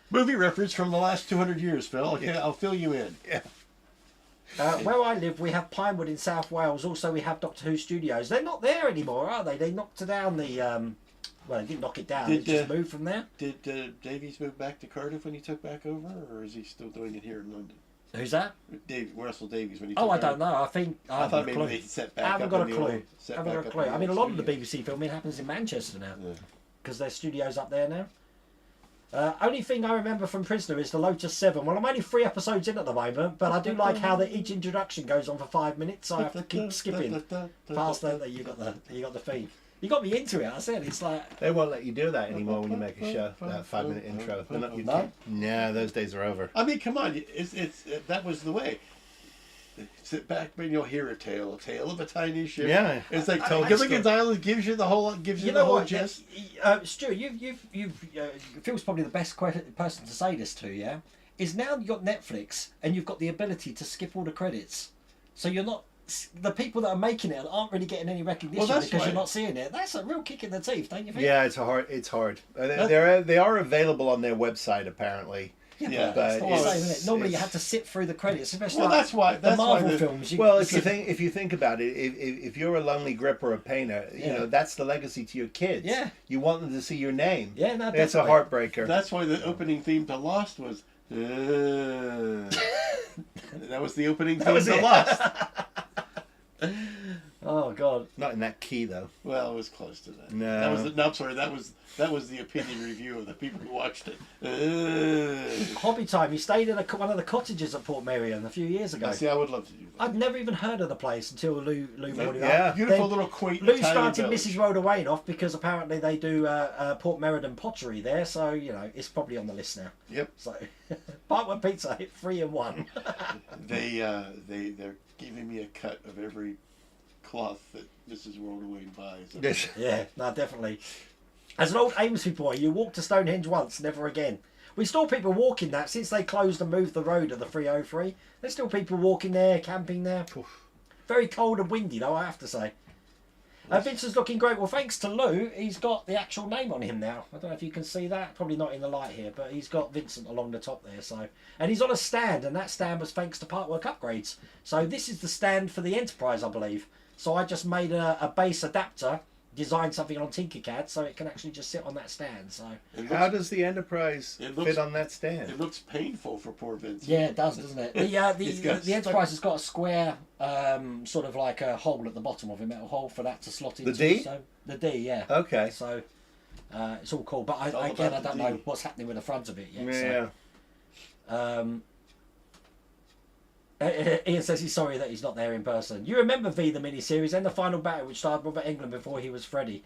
Movie reference from the last 200 years, Phil. Okay, I'll fill you in. Where I live, we have Pinewood in South Wales. Also, we have Doctor Who studios. They're not there anymore, are they? They knocked down the... well, they didn't knock it down. It just moved from there. Did Davies move back to Cardiff when he took back over, or is he still doing it here in London? Who's that? Russell Davies when he took Oh, I over. don't know. I think... I thought maybe they set back I haven't up got a in the clue. old- set I haven't back got a up clue. in the I mean, a old lot of the studio. BBC filming happens in Manchester now. Yeah. Because their studio's up there now. Only thing I remember from Prisoner is the Lotus 7. Well, I'm only 3 episodes in at the moment, but I do like how each introduction goes on for 5 minutes, so I have to keep skipping past that. You got the theme. You got me into it. I said it's like They won't let you do that anymore when you make a show. That 5-minute intro. They're not, you can't. Nah, those days are over. I mean, come on, that was the way. Sit back, and you'll hear a tale of a tiny ship. Yeah. It's like I- Gilligan's Island gives you the whole gist. Stu, Phil's probably the best person to say this to. Yeah, is now you've got Netflix and you've got the ability to skip all the credits, so you're not. The people that are making it aren't really getting any recognition Well, that's because why- you're not seeing it. That's a real kick in the teeth, don't you think? Yeah, it's hard. It's hard. They are available on their website apparently. Yeah, But that's but not the same, it's- isn't it? Normally you it's- have to sit through the credits, especially Well, like that's why- the that's why Marvel the- films. Well, if you think about it, if you're a lonely gripper or a painter, you Yeah. know that's the legacy to your kids. Yeah. You want them to see your name. Yeah, no, It's a definitely. heartbreaker. That's why the opening theme to Lost was That was the opening That theme was to it. Lost. Oh God. Not in that key though. Well, it was close to that. No. That was I'm sorry. That was the opinion review of the people who watched it. Hobby time. You stayed in one of the cottages at Port Merion a few years ago. See, I would love to do that. I'd never even heard of the place until Lou brought it Yeah. up. Beautiful Then little quaint Lou Italian started village. Mrs. Rhoda Wayne off because apparently they do Port Meriden pottery there, so you know it's probably on the list now. Yep. So, Parkwood Pizza hit 3 and 1. They're giving me a cut of every cloth that Mrs. Rhoda Wayne buys. Yes. Yeah, no, definitely. As an old Amesbury boy, you walked to Stonehenge once, never again. We still people walking that since they closed and moved the road of the 303. There's still people walking there, camping there. Very cold and windy, though, I have to say. Vincent's looking great. Well, thanks to Lou, he's got the actual name on him now. I don't know if you can see that. Probably not in the light here, but he's got Vincent along the top there. So, and he's on a stand, and that stand was thanks to Parkwork Upgrades. So this is the stand for the Enterprise, I believe. So I just made a base adapter, designed something on Tinkercad, so it can actually just sit on that stand. So How does the Enterprise It looks- fit on that stand? It looks painful for poor Vincent. yeah, it does, doesn't it? He's got The Enterprise has got a square, sort of like a hole at the bottom of it, metal hole for that to slot into. D? So the D, yeah. Okay. So it's all cool, but It's all I about don't the know D. what's happening with the front of it yet. Yeah. So, Ian says he's sorry that he's not there in person. You remember V, the miniseries, and the final battle which starred Robert Englund before he was Freddy.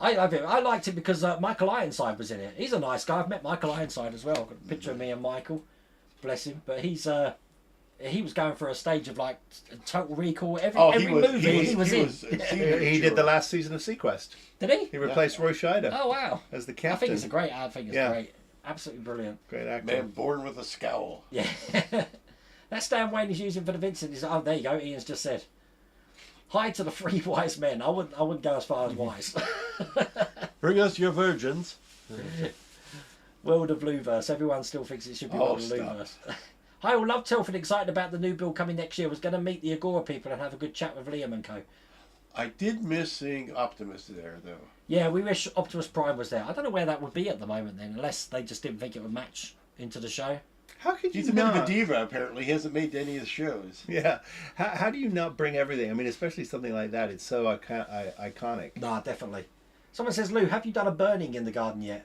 I love him. I liked it because Michael Ironside was in it. He's a nice guy. I've met Michael Ironside as well. Got a picture of me and Michael. Bless him. But he was going for a stage of like Total Recall. Every movie he was in. He did the last season of Sequest. Did he? He replaced Roy Scheider Oh wow. as the I captain. think it's great. I think it's Yeah. great. Absolutely brilliant. Great actor. Man born with a scowl. Yeah. That stand Wayne is using for the Vincent is, oh, there you go, Ian's just said. Hi to the 3 wise men. I wouldn't go as far as wise. Bring us your virgins. World of Blueverse. Everyone still thinks it should be World of stop. Blueverse. Hi, all, love Telford, excited about the new build coming next year. Was going to meet the Agora people and have a good chat with Liam and co. I did miss seeing Optimus there, though. Yeah, we wish Optimus Prime was there. I don't know where that would be at the moment then, unless they just didn't think it would match into the show. How could you He's a bit not? of a diva, apparently. He hasn't made any of the shows. Yeah. How do you not bring everything? I mean, especially something like that. It's so iconic. Nah, definitely. Someone says, Lou, have you done a burning in the garden yet?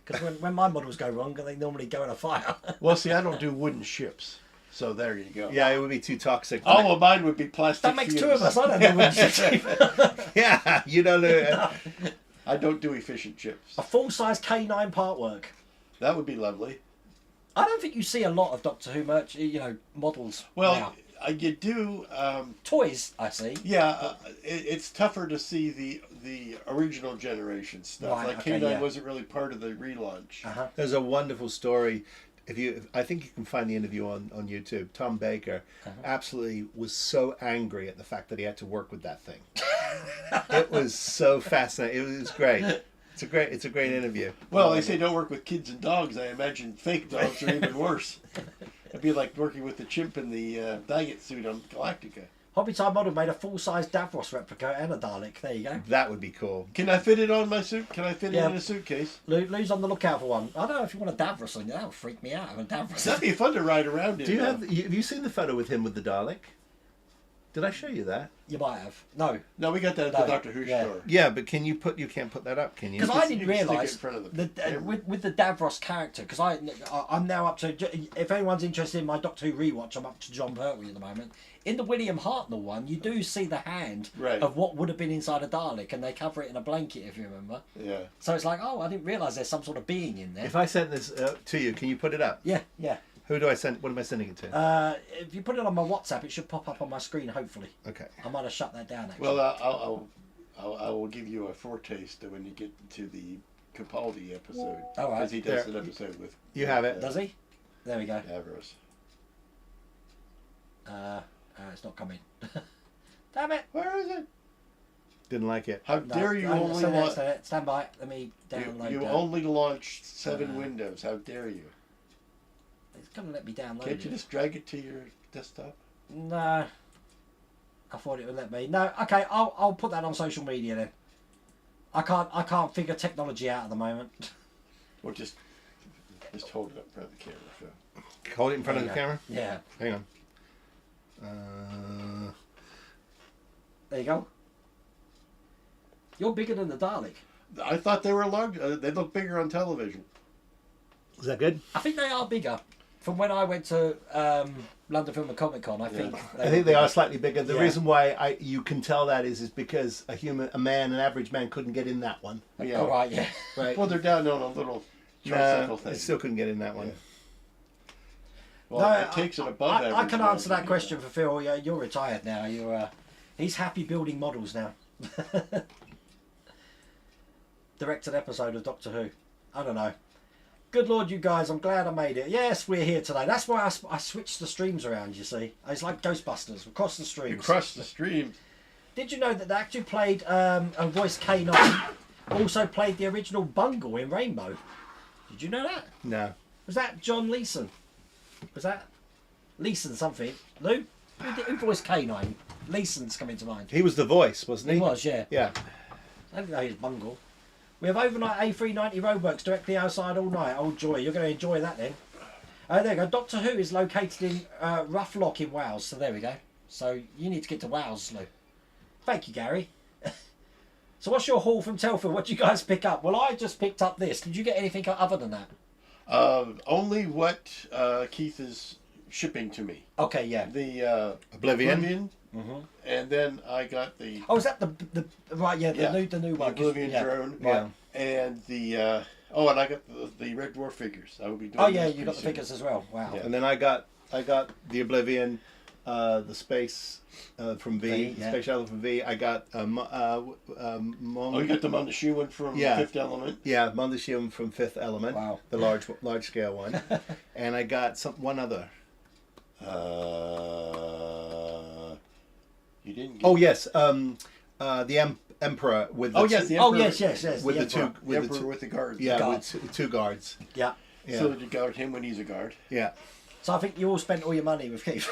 Because when my models go wrong, they normally go in a fire. Well, see, I don't do wooden ships. So there you go. Yeah, it would be too toxic. Oh, well, mine would be plastic. That makes 2 fumes. of us. I don't know which is Yeah, you don't know. I don't do efficient chips. a full-size K9 part work. That would be lovely. I don't think you see a lot of Doctor Who models. Well, now. you do. Toys, I see. Yeah, it's tougher to see the original generation stuff. Right, Like okay, K9 yeah. wasn't really part of the relaunch. Uh-huh. There's a wonderful story. I think you can find the interview on YouTube. Tom Baker absolutely was so angry at the fact that he had to work with that thing. It was so fascinating. It was great. It's a great interview. Well, they say don't work with kids and dogs. I imagine fake dogs are even worse. It'd be like working with the chimp in the Daggett suit on Galactica. Hobby Time Model made a full-size Davros replica and a Dalek. There you go. That would be cool. Can I fit it on my suit? Can I fit Yeah. it in a suitcase? Lou's on the lookout for one. I don't know if you want a Davros on you. That would freak me out. A Davros. That'd be fun to ride around in. Do you though. have you seen the photo with him with the Dalek? Did I show you that? You might have. No. No, we got that at No, the Doctor Who yeah. store. Yeah, but you can't put that up, can you? Because I You didn't can stick it realise in front of the camera. with the Davros character, because I'm now up to, if anyone's interested in my Doctor Who rewatch, I'm up to John Pertwee at the moment. In the William Hartnell one, you do see the hand Right. of what would have been inside a Dalek, and they cover it in a blanket, if you remember. Yeah. So it's like, oh, I didn't realise there's some sort of being in there. If I sent this to you, can you put it up? Yeah, yeah. Who do I send? What am I sending it to? If you put it on my WhatsApp, it should pop up on my screen, hopefully. Okay. I might have shut that down, actually. Well, I will give you a foretaste when you get to the Capaldi episode. All right. Because he does There. an episode with. You have it. Does he? There we go. Davros. It's not coming. Damn it! Where is it? Didn't like it. How No, dare you hang on, only stand there, launch? stand there. Stand by. Let me download You that. only launched 7 windows. How dare you? It's going to let me download Can't you it. just drag it to your desktop? No. I thought it would let me. No, okay, I'll put that on social media then. I can't figure technology out at the moment. Or just Just hold it up in front of the camera. So. Hold it in front of the Yeah. camera. Yeah. Hang on. There you go. You're bigger than the Dalek. I thought they were large. They look bigger on television. Is that good? I think they are bigger. From when I went to London Film and Comic Con, I think. I think they are slightly bigger. The Yeah. reason why you can tell that is because an average man couldn't get in that one. Yeah. Oh, right, yeah. Right. Well, they're down on a little tricycle I thing. still couldn't get in that one. Well, No, it takes it above average. I can man answer to that do question for Phil. Yeah, you're retired now. He's happy building models now. Directed episode of Doctor Who. I don't know. Good Lord, you guys, I'm glad I made it. Yes, we're here today. That's why I switched the streams around, you see. It's like Ghostbusters. Across the You streams. cross the stream. Did you know that they actually played a voice K9? Also played the original Bungle in Rainbow. Did you know that? No. Was that John Leeson? Was that Leeson something? Lou? Who voiced K9? Leeson's coming to mind. He was the voice, wasn't he? He was, yeah. Yeah. I didn't know he was Bungle. We have overnight A390 roadworks directly outside all night. Oh joy, you're going to enjoy that then. There you go. Doctor Who is located in Rough Lock in Wales. So there we go. So you need to get to Wales, Lou. Thank you, Gary. So what's your haul from Telford? What did you guys pick up? Well, I just picked up this. Did you get anything other than that? Only what Keith is shipping to me. Okay, yeah. The Oblivion. Mm-hmm. And then I got the Oh, is that the right? Yeah, the new the one. Oblivion yeah. drone. Yeah. And the and I got the Red Dwarf figures. I will be doing. Oh yeah, those you got the pretty figures as well. Wow. Yeah. And then I got the Oblivion, the space from V, yeah. Space Shuttle from V. I got soon. Oh, you got the Mondashuan from Yeah. Fifth Element. Yeah, Mondashium from Fifth Element. Wow. The large scale one. And I got one other. You didn't. Get Oh yes, the Emperor with the Oh yes, the Oh Emperor, yes. with the Emperor. two the with Emperor the two, with the guards. yeah guards. with two guards. Yeah. Yeah. So you guard him when he's a guard. Yeah. So I think you all spent all your money with Keith.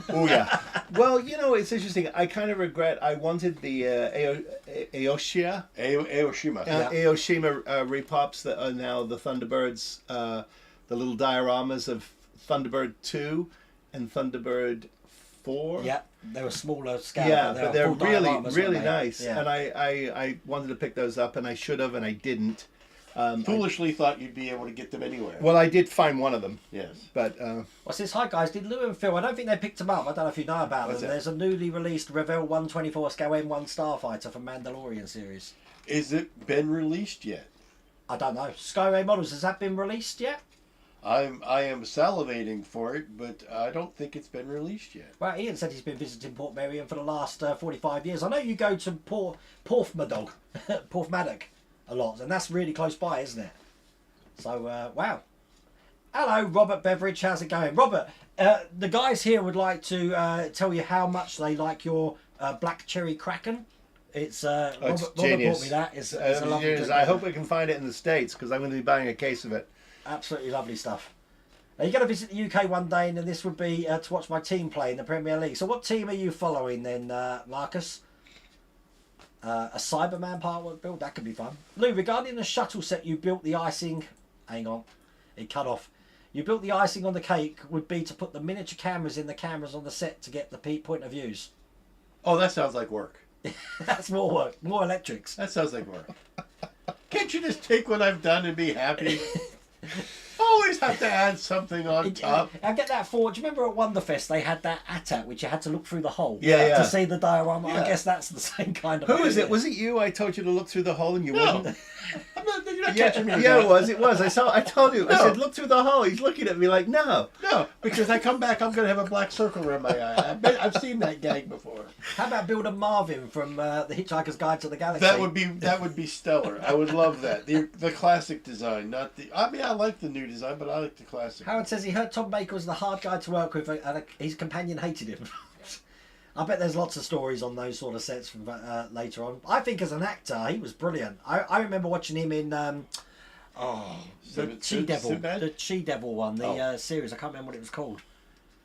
Oh yeah. Well, it's interesting. I kind of regret. I wanted the Aoshima Aoshima. Yeah. Aoshima repops that are now the Thunderbirds, the little dioramas of Thunderbird 2 and Thunderbird 4. Yeah, they were smaller scale. Yeah, but they're full really, dioramas, really weren't they? nice. Yeah. And I wanted to pick those up, and I should have, and I didn't. Foolishly thought you'd be able to get them anywhere. Well, I did find one of them, Yes. but What's this? Hi guys, did Lou and Phil? I don't think they picked them up. I don't know if you know about What's them. it? There's a newly released Revell 124 scale M1 Starfighter from Mandalorian series. Is it been released yet? I don't know. Skyway models, has that been released yet? I am salivating for it, but I don't think it's been released yet. Well, Ian said he's been visiting Port Merion for the last 45 years. I know you go to Porthmadog, Porthmadog a lot, and that's really close by, isn't it? So, wow. Hello, Robert Beveridge. How's it going? Robert, the guys here would like to tell you how much they like your Black Cherry Kraken. It's Robert brought genius. me that. It's a lovely genius. drink. I hope we can find it in the States, because I'm going to be buying a case of it. Absolutely lovely stuff. Now, you're going to visit the UK one day, and then this would be to watch my team play in the Premier League. So what team are you following then, Marcus? A Cyberman part build? That could be fun. Lou, regarding the shuttle set, you built the icing... Hang on. It cut off. You built the icing on the cake would be to put the miniature cameras in the cameras on the set to get the point of views. Oh, that sounds like work. That's more work. More electrics. That sounds like work. Can't you just take what I've done and be happy? Always have to add something on top. I get that for. Do you remember at Wonderfest they had that ATAT which you had to look through the hole Yeah. to see the diorama? I Yeah. guess that's the same kind of. Who is it? Was it you? I told you to look through the hole and you No. wouldn't. You're not Yeah, catching me. with yeah, that. it was. I told you. I No. said, look through the hole. He's looking at me like, no. No, because I come back, I'm going to have a black circle around my eye. I've seen that gag before. How about Builder Marvin from The Hitchhiker's Guide to the Galaxy? That would be stellar. I would love that. The classic design, not the. I mean, I like the new design, but I like the classic. Howard says he heard Tom Baker was the hard guy to work with, and his companion hated him. I bet there's lots of stories on those sort of sets from later on. I think as an actor, he was brilliant. I remember watching him in the She-Devil, Sinbad? the She-Devil one, the Oh. series. I can't remember what it was called.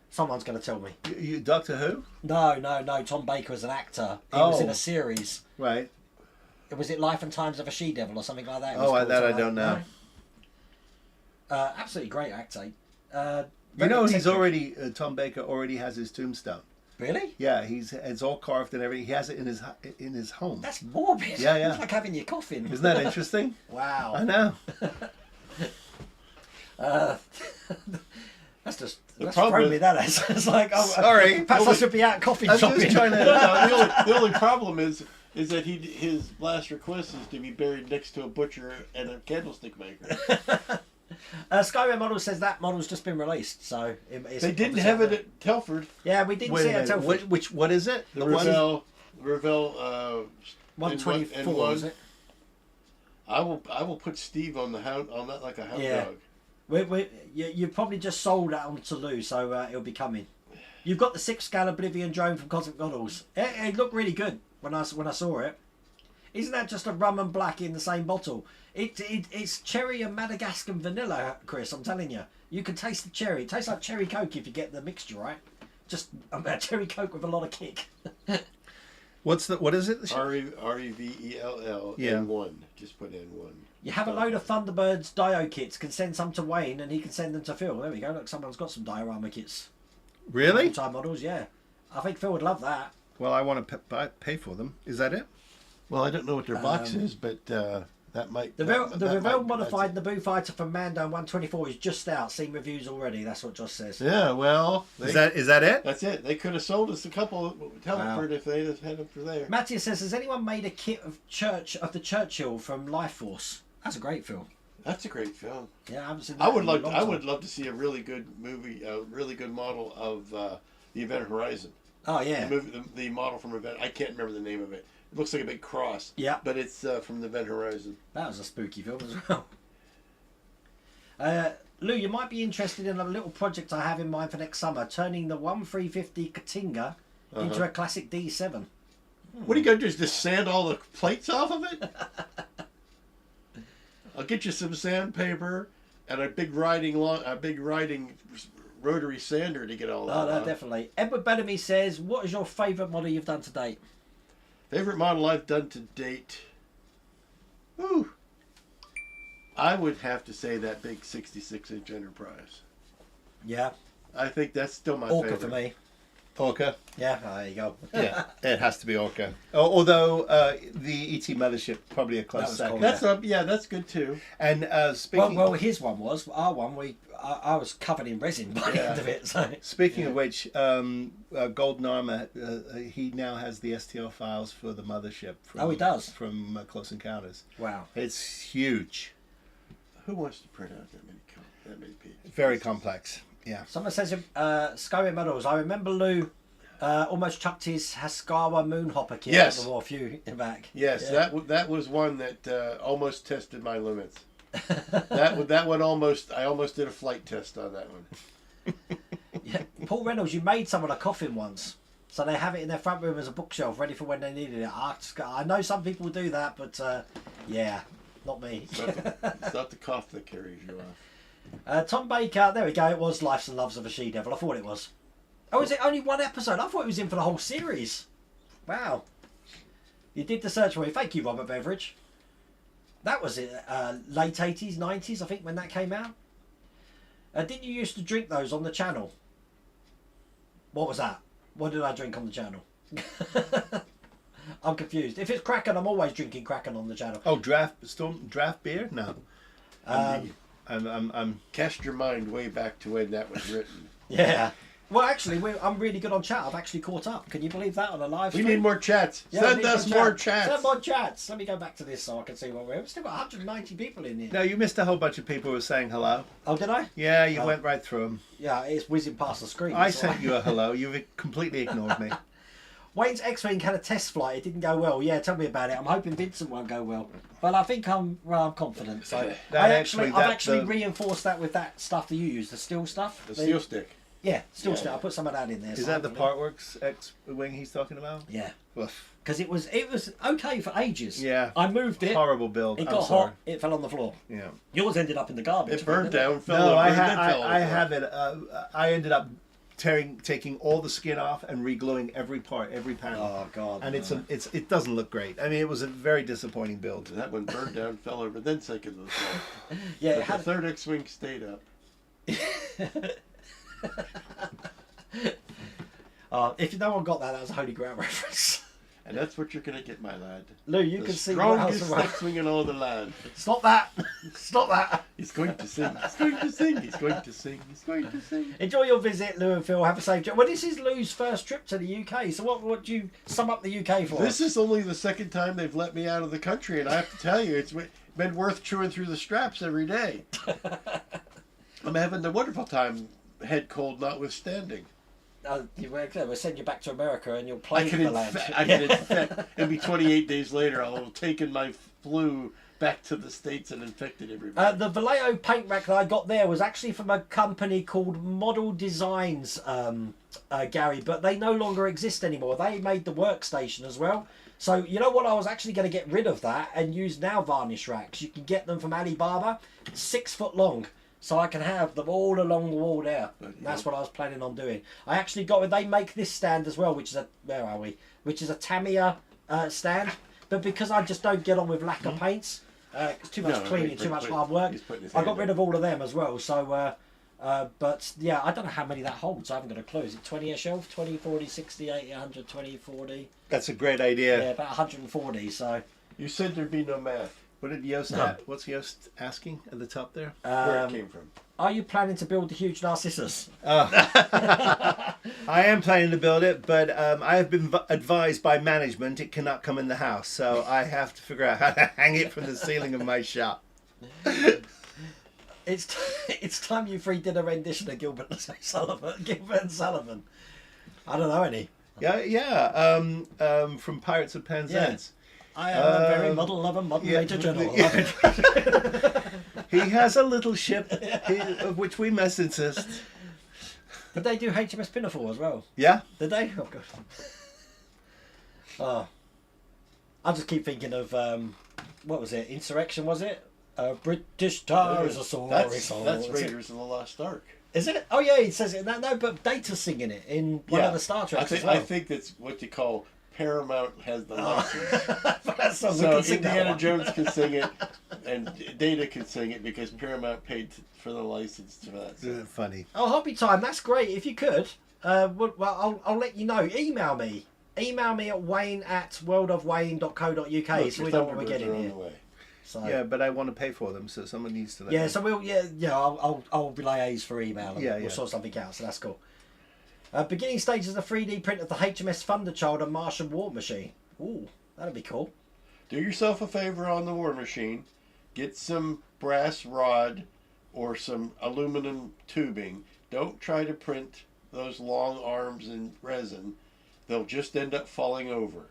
Someone's going to tell me. You Doctor Who? No. Tom Baker as an actor. He was Oh. in a series. Right. Was it Life and Times of a She-Devil or something like that? It was Oh, called that I something don't like- know. Absolutely great actor. You know, he's eccentric. already Tom Baker already has his tombstone. Really? Yeah, it's all carved and everything. He has it in his home. That's morbid. Yeah, yeah. It's like having your coffin. Isn't that interesting? Wow. I know. That's problem thrown is- me, that is. It's like, oh, Sorry. perhaps I should be out coffee I'm shopping. just trying to. The only problem is that his last request is to be buried next to a butcher and a candlestick maker. Skyrim model says that model's just been released, so it's They didn't obviously have out it there. at Telford. Yeah, we didn't Wait see a it at minute. Telford. What is it? The one? Revel 124, is it? I will put Steve on that like a hound Yeah. dog. You probably just sold that on to Lou, so it'll be coming. You've got the 6-scale Oblivion drone from Cosmic Models. It looked really good when I saw it. Isn't that just a rum and black in the same bottle? It's cherry and Madagascar vanilla, Chris. I'm telling you, you can taste the cherry. It tastes like cherry coke if you get the mixture right. Just a cherry coke with a lot of kick. What is it? REVELL Yeah. N1. Just put N1. You have a load of Thunderbirds Dio kits. Can send some to Wayne, and he can send them to Phil. There we go. Look, someone's got some diorama kits. Really? Time models, yeah. I think Phil would love that. Well, I want to pay for them. Is that it? Well, I don't know what their box is, but that might. The that Revell might- modified Naboo fighter from Mando 124 is just out. Seen reviews already. That's what Josh says. Yeah, well, Is that it? That's it. They could have sold us a couple of Telford if they'd have had them for there. Matthias says, has anyone made a kit of the Churchill from Life Force? That's a great film. That's a great film. Yeah, I haven't seen that. I would in a like. long I time. would love to see a really good movie, a really good model of the Event Horizon. Oh yeah. The model from Event. I can't remember the name of it. It looks like a big cross. Yeah. But it's from the Event Horizon. That was a spooky film as well. Lou, you might be interested in a little project I have in mind for next summer, turning the 1350 Katinga into a classic D7. What are you gonna do? Is just sand all the plates off of it? I'll get you some sandpaper and a big riding rotary sander to get all that. Oh, no, off. definitely. Edward Bellamy says, what is your favourite model you've done to date? Favorite model I've done to date? Ooh. I would have to say that big 66-inch Enterprise. Yeah. I think that's still my Orca favorite. for me. Orca. Yeah, there you go. Yeah, it has to be Orca. Although the ET Mothership probably a close That was second. cool. That's up. Yeah, that's good too. And speaking Well, his one was. Our one, I was covered in resin by the end of it. So. speaking of which, Golden Armor, he now has the STL files for the Mothership. From, Oh, he does? From Close Encounters. Wow. It's huge. Who wants to print out that many pages? Very complex. Yeah. Someone says, Skyrim Models. I remember Lou almost chucked his Haskawa Moonhopper kit Yes. at the war a few back. Yes, Yeah. that was one that almost tested my limits. that one almost. I almost did a flight test on that one. Yeah. Paul Reynolds, you made someone a coffin once. So they have it in their front room as a bookshelf ready for when they needed it. I know some people do that, but yeah, not me. It's not the cough that carries you off. Tom Baker, there we go. It was Lives and Loves of a She-Devil. I thought it was. Oh, is it only one episode? I thought it was in for the whole series. Wow. You did the search for it. Thank you, Robert Beveridge. That was it. Late 80s, 90s, I think, when that came out. Didn't you used to drink those on the channel? What was that? What did I drink on the channel? I'm confused. If it's Kraken, I'm always drinking Kraken on the channel. Oh, draft beer? No. I'm Cast your mind way back to when that was written. Yeah. Well, actually, I'm really good on chat. I've actually caught up. Can you believe that on a live We stream? need more chats. Yeah, we Send need us more chats. Send more chats. Let me go back to this so I can see what we've still got 190 people in here. No, you missed a whole bunch of people who were saying hello. Oh, did I? Yeah, you Oh. went right through them. Yeah, it's whizzing past the screen. I so sent you a hello. You've completely ignored me. Wayne's X-Wing had a test flight. It didn't go well. Yeah, tell me about it. I'm hoping Vincent won't go well. But I think I'm confident. So I've actually reinforced that with that stuff that you use, the steel stuff. The steel stick. Yeah, steel stuff. I put some of that in there. Is so that the hopefully- Partworks X-Wing he's talking about? Yeah. Oof. Because it was okay for ages. Yeah. I moved it. Horrible build. It I'm got sorry. hot. It fell on the floor. Yeah. Yours ended up in the garbage. It burned didn't down. Fell No, over, I and then fell have over. it. I ended up taking all the skin off and re-gluing every part, every panel. Oh God! And it doesn't look great. I mean, it was a very disappointing build. That one burned down, fell over, then sank into the floor. Yeah, But it had the third X-wing stayed up. If no one got that, that was a Holy Grail reference. And that's what you're going to get, my lad. Lou, you The can see what else strongest around. X-wing in all the land. Stop that! Stop that! He's going to sing. He's going to sing. He's going to sing. He's going to sing. Enjoy your visit, Lou and Phil. Have a safe trip. Well, this is Lou's first trip to the UK. So what do you sum up the UK for? This is only the second time they've let me out of the country, and I have to tell you, it's been worth chewing through the straps every day. I'm having a wonderful time, head cold notwithstanding. We'll send you back to America and you'll play I for can the land. infect. It'll be 28 days later. I'll have taken my flu back to the States and infected everybody. The Vallejo paint rack that I got there was actually from a company called Model Designs, Gary, but they no longer exist anymore. They made the workstation as well. So you know what? I was actually going to get rid of that and use now varnish racks. You can get them from Alibaba, 6 foot long. So I can have them all along the wall there. That's what I was planning on doing. I actually they make this stand as well, which is Which is a Tamiya stand. But because I just don't get on with lacquer paints, it's too much cleaning, too much hard work, I got rid of all of them as well. So, but yeah, I don't know how many that holds. I haven't got a clue. Is it 20 a shelf? 20, 40, 60, 80, 100, 20, 40? That's a great idea. Yeah, about 140. So. You said there'd be no math. What did Yost What's Yost asking at the top there? Where it came from. Are you planning to build the huge Narcissus? I am planning to build it, but I have been advised by management it cannot come in the house, so I have to figure out how to hang it from the ceiling of my shop. It's time you three did a rendition of Gilbert and Sullivan. I don't know any. Yeah. From Pirates of Penzance. I am the very model of a modern Major General. He has a little ship of which we must insist. Did they do HMS Pinafore as well? Yeah. Did they? Oh god. Oh. I just keep thinking of what was it? Insurrection, was it? British tar is a sorry song. That's Raiders of the Lost Ark. Is it? Oh yeah, he says it. No, but Data's singing it in one of the Star Treks as well. I think that's what you call Paramount has the license. So Indiana Jones can sing it, and Data can sing it because Paramount paid for the license to that. Funny. Oh, Hobby Time, that's great. If you could, well, I'll let you know. Email me at wayne@worldofwayne.co.uk so we know what we're getting here. So. Yeah, but I want to pay for them, so someone needs to. So I'll liaise for email. And we'll sort something out. So that's cool. Beginning stages of 3D print of the HMS Thunderchild and Martian War Machine. Ooh, that'd be cool. Do yourself a favor on the War Machine. Get some brass rod or some aluminum tubing. Don't try to print those long arms in resin. They'll just end up falling over.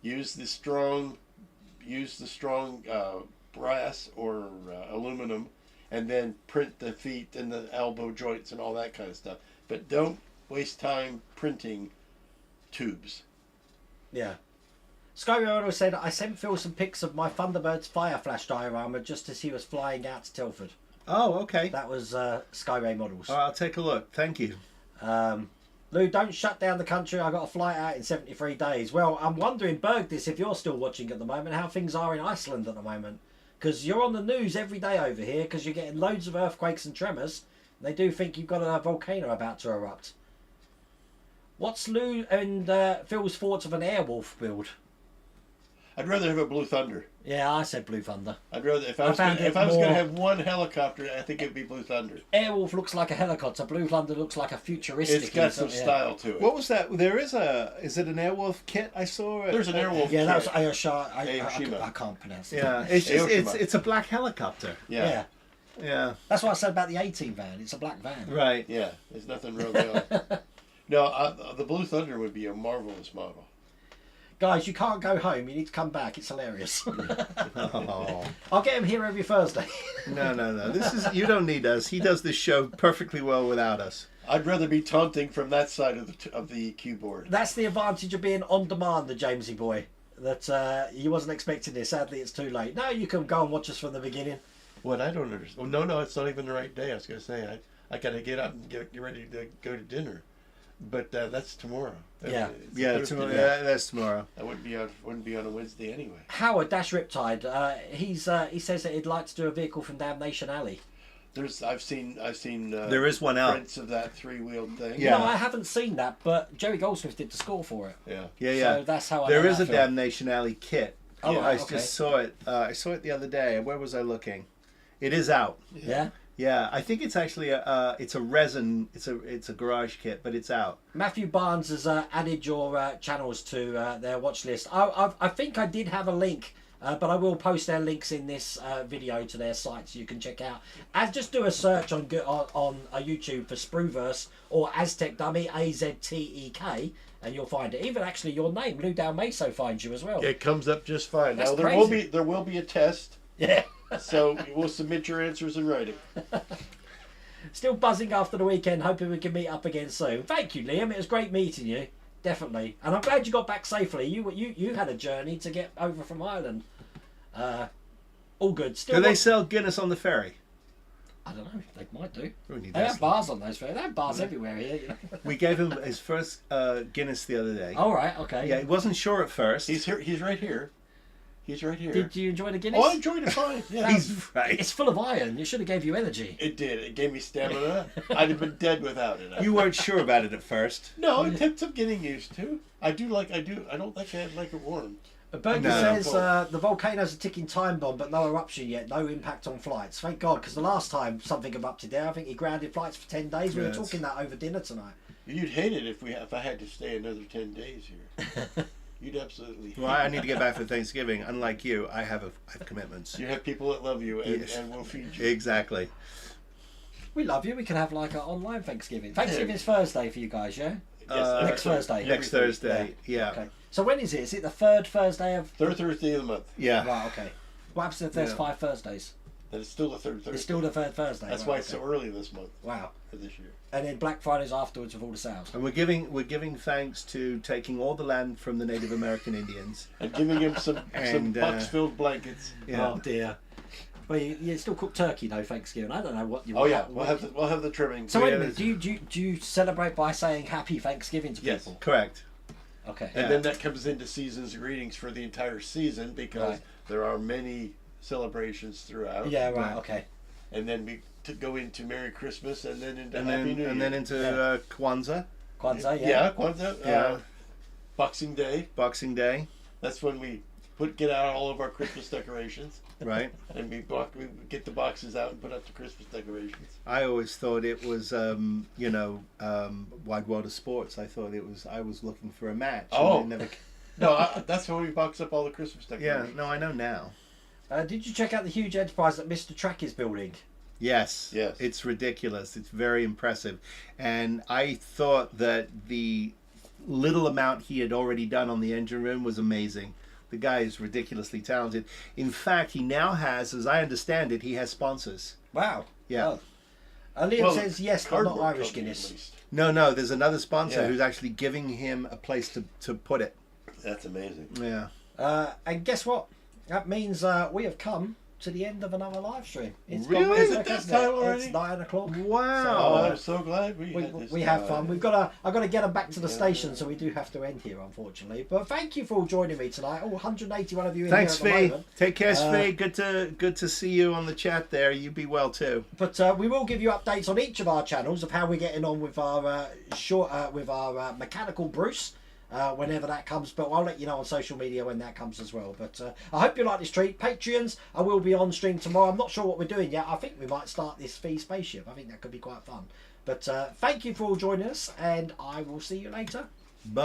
Use the strong brass or aluminum, and then print the feet and the elbow joints and all that kind of stuff. But don't waste time printing tubes. Yeah. Skyrodo said, I sent Phil some pics of my Thunderbird's fire flash diorama just as he was flying out to Telford. Oh, okay. That was Skyray Models. I'll take a look. Thank you. Lou, don't shut down the country. I got a flight out in 73 days. Well, I'm wondering, Bergdis, if you're still watching at the moment, how things are in Iceland at the moment. Because you're on the news every day over here because you're getting loads of earthquakes and tremors. They do think you've got a volcano about to erupt. What's Lou and Phil's thoughts of an Airwolf build? I'd rather have a Blue Thunder. Yeah, I said Blue Thunder. I'd rather if I was going to have one helicopter, I think it'd be Blue Thunder. Airwolf looks like a helicopter. Blue Thunder looks like a futuristic. It's got some style to it. What was that? There is is it an Airwolf kit I saw? There's an Airwolf kit. Yeah, that was Aoshima. Aoshima. I can't pronounce it. Yeah, it's a black helicopter. Yeah. That's what I said about the 18 van. It's a black van. Right. Yeah, there's nothing wrong with that. No, the Blue Thunder would be a marvelous model. Guys, you can't go home. You need to come back. It's hilarious. Oh. I'll get him here every Thursday. No. You don't need us. He does this show perfectly well without us. I'd rather be taunting from that side of the keyboard. That's the advantage of being on demand, the Jamesy boy. That he wasn't expecting this. Sadly, it's too late. No, you can go and watch us from the beginning. What I don't understand. Oh, no, it's not even the right day. I was going to say I got to get up and get ready to go to dinner. But that's tomorrow. Yeah. It's Yeah, Thursday. tomorrow. Yeah, that's tomorrow. I wouldn't be on a Wednesday anyway. Howard Dash Riptide. He says that he'd like to do a vehicle from Damnation Alley. I've seen There is one out. prints of that 3-wheeled thing. Yeah. No, I haven't seen that, but Jerry Goldsmith did the score for it. Yeah. Yeah. So that's how I There know is that a film. Damnation Alley kit. Oh, Yeah, right, I okay. just saw it. I saw it the other day. Where was I looking? It is out. Yeah. Yeah, I think it's actually it's a resin. It's a garage kit, but it's out. Matthew Barnes has added your channels to their watch list. I think I did have a link, but I will post their links in this video to their site so you can check out. And just do a search on YouTube for Spruverse or Aztec Dummy, AZTEK, and you'll find it. Even actually your name, Lou Dalmaso, finds you as well. It comes up just fine. That's now crazy. there will be a test, Yeah. so we'll submit your answers in writing. Still buzzing after the weekend, hoping we can meet up again soon. Thank you, Liam. It was great meeting you. Definitely. And I'm glad you got back safely. You had a journey to get over from Ireland. All good. Still Do they want- sell Guinness on the ferry? I don't know. They might do. We need They that. have bars on those ferries. They have bars everywhere here. You know? We gave him his first Guinness the other day. All right. Okay. Yeah, he wasn't sure at first. He's here. He's right here. He's right here. Did you enjoy the Guinness? Oh, I enjoyed it fine. Yeah. He's right. It's full of iron. It should have gave you energy. It did. It gave me stamina. I'd have been dead without it. You weren't sure about it at first. No, it takes some getting used to. I don't like it warm. Berger No. says the volcano's a ticking time bomb, but no eruption yet, no impact on flights. Thank God, because the last time something erupted there, I think he grounded flights for 10 days. We were Yes. talking that over dinner tonight. You'd hate it if I had to stay another 10 days here. You'd absolutely hate Well, I need to get back for Thanksgiving. Unlike you, I have commitments. You have people that love you and, Yes. and will feed you. Exactly. We love you. We can have like an online Thanksgiving. Thanksgiving's Thursday for you guys, yeah? Yes, next Thursday. Next Thursday. Yeah. Okay. So when is it? Is it the third Thursday of... Third Thursday of the month. Yeah. Right, okay. What happens if there's Yeah. 5 Thursdays? And it's still the third Thursday. It's still the third Thursday. That's right, why it's okay. so early this month Wow. for this year. And then Black Friday's afterwards with all the sales. And we're giving thanks to taking all the land from the Native American Indians. And giving him some And, box-filled blankets. Yeah. Oh dear. Well, you still cook turkey though, Thanksgiving. I don't know what you. Oh yeah, we'll have the trimming. So wait a Yeah, minute. Do you celebrate by saying Happy Thanksgiving to Yes. people? Correct. Okay. And then that comes into season's greetings for the entire season because Right. there are many celebrations throughout. Yeah. Right. Right. Okay. And then we go into Merry Christmas and then into And Happy then New Year. and then into Yeah. Kwanzaa, Kwanzaa. Yeah. Yeah, Kwanzaa. Yeah. Boxing Day. Boxing Day, That's when we get out all of our Christmas decorations. right? And we get the boxes out and put up the Christmas decorations. I always thought it was, Wide World of Sports. I thought I was looking for a match. and Oh. they never. No, that's when we box up all the Christmas Yeah, decorations. no, I know now. Did you check out the huge enterprise that Mr. Track is building? Yes. Yes. It's ridiculous. It's very impressive. And I thought that the little amount he had already done on the engine room was amazing. The guy is ridiculously talented. In fact, he now has, as I understand it, he has sponsors. Wow. Yeah. Oh. Liam Well, says yes, but not Cardboard Irish company, at Guinness. least. No, there's another sponsor Yeah. who's actually giving him a place to put it. That's amazing. Yeah. And guess what? That means we have come to the end of another live stream. It's Really? gone Is very it quick, this isn't it? time already? It's 9 o'clock. Wow. Oh, I'm so glad We have fun. I've got to get them back to the station, so we do have to end here, unfortunately. But thank you for all joining me tonight. All 181 of you in Thanks, here at the Fee. moment. Take care, Fee. Good to see you on the chat there. You be well too. But we will give you updates on each of our channels of how we're getting on with our mechanical Bruce. Whenever that comes, but I'll let you know on social media when that comes as well. But I hope you like this treat. Patreons, I will be on stream tomorrow. I'm not sure what we're doing yet. I think we might start this Fee spaceship. I think that could be quite fun. But thank you for all joining us, and I will see you later. Bye.